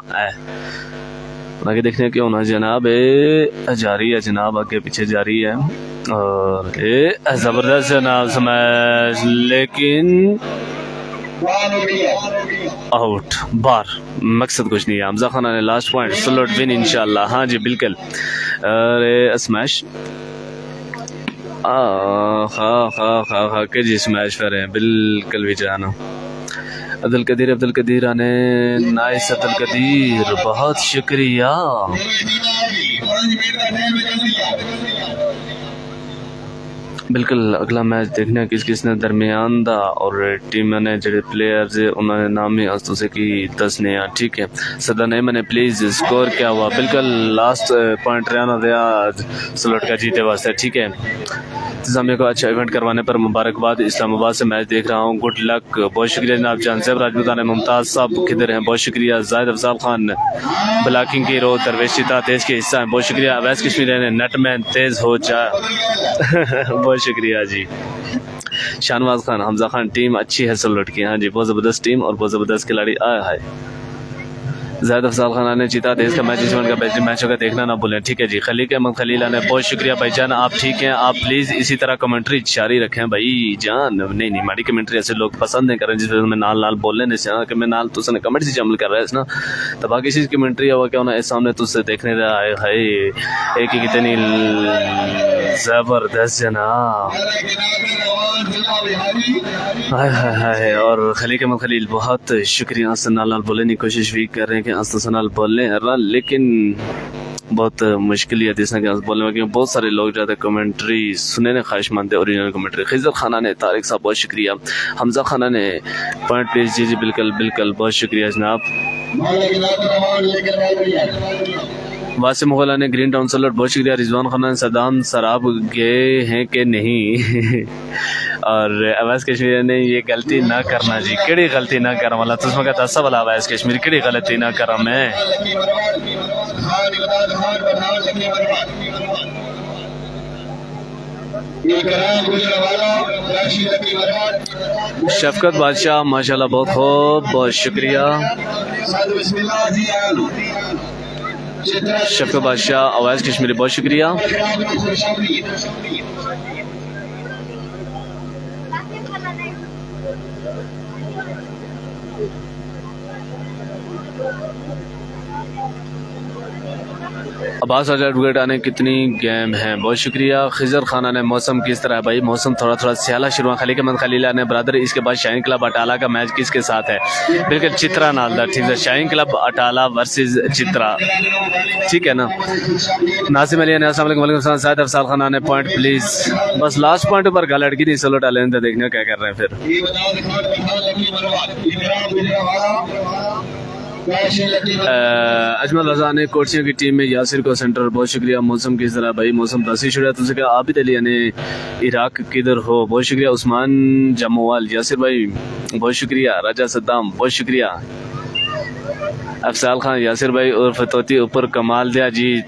आगे देखने क्यों ना जनाब जारी है जनाब आगे पीछे जारी है और जबरदस्त जनाब स्मैश लेकिन आउट बार मकसद कुछ नहीं है हमजा खाना ने लास्ट पॉइंट स्लॉट विन इंशाल्लाह हाँ जी बिल्कुल अरे स्मैश खा के जी स्मैश कर रहे हैं बिल्कुल भी जाना अब्दुल कदीर आने नाइस अब्दुल कदीर बहुत शुक्रिया बिल्कुल अगला मैच देखने किसने दरमियान दा और टीम ने जो प्लेयर्स उन्होंने नाम ही तुझे की दसने ठीक है सदा ने मैंने प्लीज स्कोर क्या हुआ बिल्कुल लास्ट पॉइंट रहना दिया स्लॉट का जीते वास्ते ठीक है इंतजामिया को अच्छा इवेंट करवाने पर मुबारकबाद इस्लामाबाद से मैच देख रहा हूँ गुड लक बहुत शुक्रिया जनाब जान साहब राजपूतान मुमताज़ साहब किधर हैं बहुत शुक्रिया जाहिद अफजाब खान ब्लॉकिंग की रो दरवेशिता तेज के हिस्सा है बहुत शुक्रिया अवैस कश्मीर ने नेटमैन तेज हो जा बहुत शुक्रिया जी शाहनवाज खान हमजा खान टीम अच्छी है सलोट की हाँ जी बहुत ज़बरदस्त टीम और बहुत ज़बरदस्त खिलाड़ी आया है ज़ाहिद अफजाल खान ने जीता देश का मैच, जीवन का बेहतरीन मैच होगा, देखना ना भूलें। ठीक है जी। खलीक अहमद खलील ने बहुत शुक्रिया भाईजान, आप ठीक हैं? आप प्लीज़ इसी तरह कमेंट्री जारी रखें भाई जान। नहीं माड़ी कमेंट्री ऐसे लोग पसंद नहीं कर रहे जिस वजह में नाल नाल बोलने ने से कि मैं नाल तुझसे कमेंट से जमल कर रहा है ना, तो बाकी चीज़ कमेंट्री हुआ क्या होना इस सामने तुझसे देखने रहा है। हाय एक ही कितनी ज़बरदस्त जनाब, हाय हाय हाय। और खलीक अहमद खलील बहुत शुक्रिया, नाल नाल बोलने की कोशिश भी कर रहे हैं कि आस्ता नाल बोलने लेकिन बहुत मुश्किल है जिसने कि बोलने में, क्योंकि बहुत सारे लोग ज़्यादा कमेंट्री सुनने ने ख्वाहिशमंद है ओरिजिनल कमेंट्री। खिजर खाना ने, तारिक साहब बहुत शुक्रिया, हमजा खाना ने पॉइंट प्लीज, जी जी बिल्कुल बिल्कुल बहुत शुक्रिया जनाब। वासिम मुगला ने ग्रीन टाउन सलट बहुत शुक्रिया, रिजवान खाना ने सदाम शराब गए हैं कि नहीं और अवैस कश्मीर ने ये गलती ना करना जी, केड़ी गलती ना कर वाला तुझमें का दसा वाला अवैस कश्मीर केड़ी गलती ना करा मैं। शफकत बादशाह माशाल्लाह बहुत खूब, बहुत शुक्रिया शफकत बादशाह, अवैस कश्मीरी बहुत शुक्रिया। अब्बास एडवोकेट आने कितनी गेम है बहुत शुक्रिया। खिजर खाना ने मौसम किस तरह है भाई, मौसम थोड़ा थोड़ा स्याला शुरू। खलीक अहमद खलीला ने ब्रदर इसके बाद शाहीन क्लब अटाला का मैच किसके साथ है? बिल्कुल चित्रा नालदा, ठीक है शाहीन क्लब अटाला वर्सेस चित्रा, ठीक है ना। नासिम अली ने अस्सलाम वालेकुम, ज़ाहिद अफजाल खान ने पॉइंट प्लीज, बस लास्ट पॉइंट पर गल अड़की नहीं, सोलो डाले तो देखने क्या कर रहे हैं फिर। अजमल रजा ने कोचियों की टीम में यासिर को सेंटर बहुत शुक्रिया। मौसम किस तरह भाई, मौसम दसी शुरू तुझे क्या आप ही ने इराक किधर हो बहुत शुक्रिया। उस्मान जमोवाल, यासिर भाई बहुत शुक्रिया। राजा सद्दाम बहुत शुक्रिया। अफसाल खान, यासिर भाई और फतोती ऊपर कमाल दिया जी,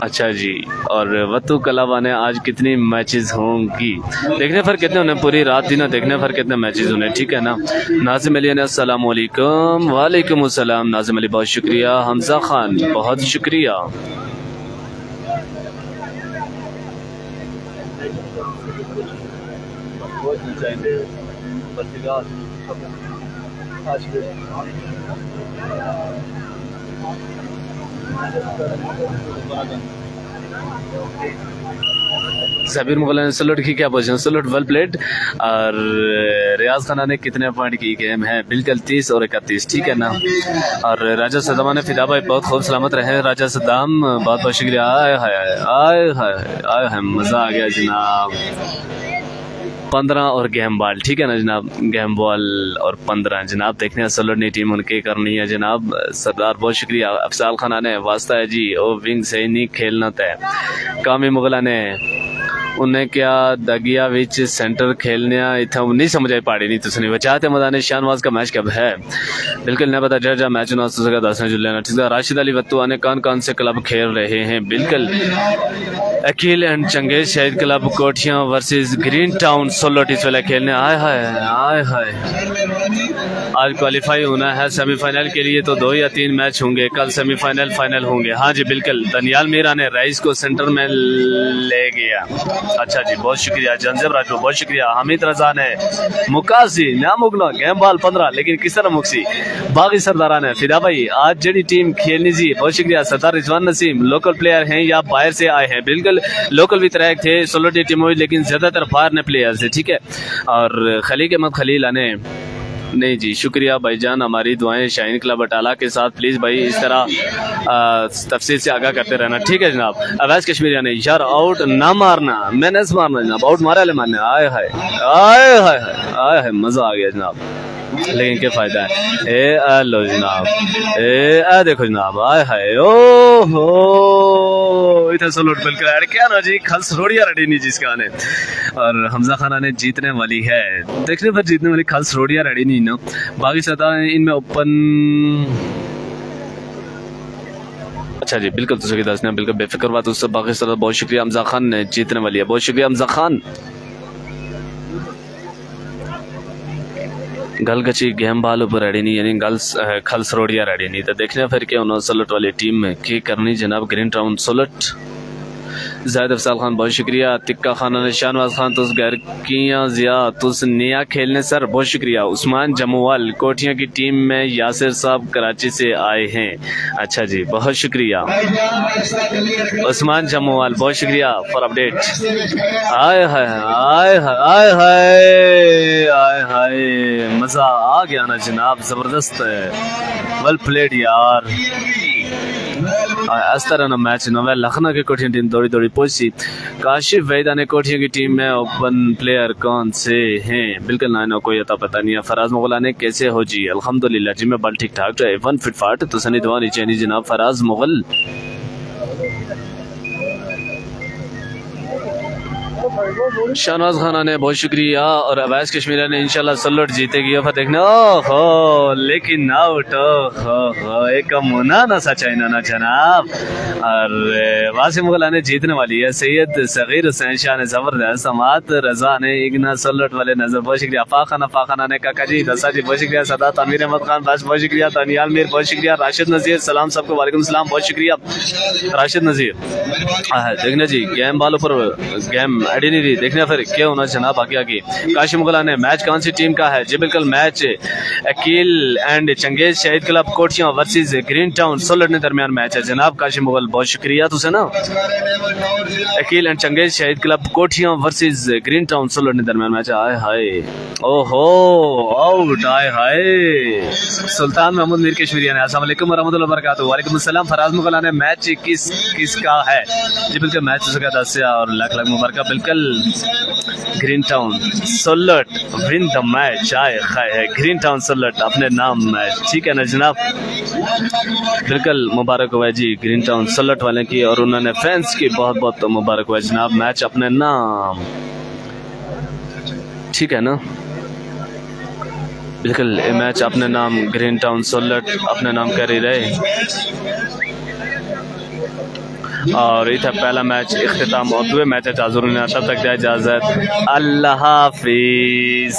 अच्छा जी। और वतू कलावा ने आज कितनी मैचेस होंगी देखने पर कितने होने, पूरी रात दिन देखने पर कितने मैचेस होने, ठीक है ना। नाजिम अली ने अस्सलाम वालेकुम, वालेकुम अस्सलाम नाजिम अली बहुत शुक्रिया। हमजा खान बहुत शुक्रिया। सबीर मुगल ने सलूट की क्या पोजीशन, सलूट वेल प्लेड। और रियाज खाना ने कितने पॉइंट की गेम है? बिल्कुल 30 और 31, ठीक है ना। और राजा सद्दाम ने फिदा भाई बहुत खूब सलामत रहे। राजा सद्दाम बहुत बहुत शुक्रिया। आए हाय आए हाय आए हाय मज़ा आ गया जनाब। 15 और गेम बॉल, ठीक है ना जनाब, गेम बॉल और 15 जनाब देखने हैं सलटनी टीम उनकी करनी है जनाब। सरदार बहुत शुक्रिया। अफसाल खाना ने वास्ता है जी, ओ विंग से नहीं खेलना तय। कामी मुगला ने उन्हें क्या दगिया विच सेंटर खेलने इतना नहीं समझ आई पाड़ी नहीं तुझे बचाते मदान शाहनवाज का मैच कब है? बिल्कुल नहीं पता, जर्जा मैच का 10 जुलाई, ठीक है। राशिद अली वत्तू आने कौन कौन से क्लब खेल रहे हैं? बिल्कुल Aqeel and Changez Shaheed club Kothian versus Green town सोलोट इस वाले खेलने आए हाय। आज क्वालिफाई होना है सेमीफाइनल के लिए, तो 2 या 3 मैच होंगे, कल सेमीफाइनल फाइनल होंगे। हाँ जी बिल्कुल। दनियाल मीरा ने राइस को सेंटर में ले गया, अच्छा जी बहुत शुक्रिया। जनजेब राजू बहुत शुक्रिया। हामिद रजा ने मुकासी ना मुगला गेम बॉल 15, लेकिन किस तरह मुक्सी। बागी सरदारा ने फिदा भाई आज जड़ी टीम खेलनी जी बहुत शुक्रिया। सरदार रिजवान नसीम लोकल प्लेयर हैं या बाहर से आए हैं? बिल्कुल लोकल भी तरह थे सोलोटी टीम, लेकिन ज्यादातर बाहर ने प्लेयर्स है, ठीक है। और खलीक अहमद खलील ने नहीं जी शुक्रिया भाईजान, हमारी दुआएं शाहीन क्लब अटाला के साथ, प्लीज़ भाई इस तरह तफसील से आगाह करते रहना, ठीक है जनाब। अवैस कश्मीरिया ने यार आउट ना मारना, मैंने मारना जनाब, आउट मारा ले मारने। आए हाय आए हाय आए हाय मज़ा आ गया जनाब, लेकिन क्या फ़ायदा है। ए लो जनाब, ए देखो जनाब, आए हाय ओ हो इतना सलोट बिल्कुल यार क्या ना जी, खल्स रोड़िया रेडी नहीं जिसका ने। और हमजा खाना ने जीतने वाली है, देखने पर जीतने वाली खल्स रोड़िया रेडी नहीं ना। बाकी सतह इनमें ओपन, अच्छा जी बिल्कुल तो सही दसना, बिल्कुल बेफिक्र बात उससे। बाकी सतह बहुत शुक्रिया। हमजा खान ने जीतने वाली है, बहुत शुक्रिया हमजा खान। गलगची गेम बाल ऊपर रेडी नहीं यानी गर्ल्स खल्स रोडिया रेडी नहीं तो देखने फिर के उन्होंने सोलट वाली टीम में की करनी जनाब ग्रीन टाउन सोलट जाहिद अफसाल खान बहुत शुक्रिया तिक्का खाना शाहनवाज खान तुस घर किया जिया तुस नया खेलने सर बहुत शुक्रिया उस्मान जमुवाल कोठिया की टीम में यासिर साहब कराची से आए हैं अच्छा जी बहुत शुक्रिया उस्मान जमुवाल बहुत शुक्रिया फॉर अपडेट आए हाय आए हाय आए हाय आए हाय मज़ा आ गया ना जनाब ज़बरदस्त है वेल प्लेड यार इस तरह ना मैच नवे लखनऊ की कोठिया टीम दौड़ी दौड़ी पहुंची काशिफ वैदा ने कोठिया की टीम में ओपन प्लेयर कौन से हैं बिल्कुल ना कोई अता पता नहीं है फराज मुगल ने कैसे हो जी अल्हम्दुलिल्लाह जी में बल ठीक ठाक तो 1 फिट फाट तो सनी दुआ नीचे नहीं जनाब फराज मुगल शाहनवाज खाना ने बहुत शुक्रिया और अवैस कश्मीरा ने इंशाल्लाह सल्लट जीतेगी और देखना ओहो लेकिन आउट ओहो एक मुना ना सचा ना जनाब और वासिम मुगला ने जीतने वाली है सैयद सगीर हुसैन शाह ने जबरदस्त समात रजा ने इगना सल्लट वाले नजर बहुत शुक्रिया फाखाना ने काका जी दसा जी बहुत शुक्रिया सदा तमीर अहमद खान बस बहुत शुक्रिया तानियाल मीर बहुत शुक्रिया राशिद नजीर सलाम सबको वालेकुम सलाम बहुत शुक्रिया राशिद नजीर देखना जी गेम बाल ऊपर गेम एडी नहीं रही देखने फिर क्या होना जनाब आगे आगे काशिफ मुगला ने मैच कौन सी टीम का है जी बिल्कुल match Aqeel and Changez Shaheed club Kothiya versus Green Town सोलट ने दरमियान मैच है जनाब काशिफ मुगल बहुत शुक्रिया तुझे ना Aqeel and Changez Shaheed club Kothiya versus Green Town सोलट ने दरमियान मैच आए हाय ओहो आउट आए हाय सुल्तान महमूद मीर कश्मीरिया ने अस्सलाम वालेकुम व रहमतुल्लाहि व बरकातहू वालेकुम अस्सलाम फराज मुगला ने मैच किसका है जी बिल्कुल मैच उसका 10 और लाख मुबारक बिल्कुल Green Town Solat win the match आए है ग्रीन टाउन सोलट अपने नाम मैच ठीक है ना जनाब बिल्कुल मुबारक हुआ जी ग्रीन टाउन सोलट वाले की और उन्होंने फैंस की बहुत बहुत मुबारक हुआ जनाब मैच अपने नाम ठीक है ना बिल्कुल ये मैच अपने नाम ग्रीन टाउन सोलट अपने नाम कर ही रहे और ये था पहला मैच इख्तिताम और दूसरे मैच हाज़िर होने तब तक इजाज़त अल्लाह हाफिज़।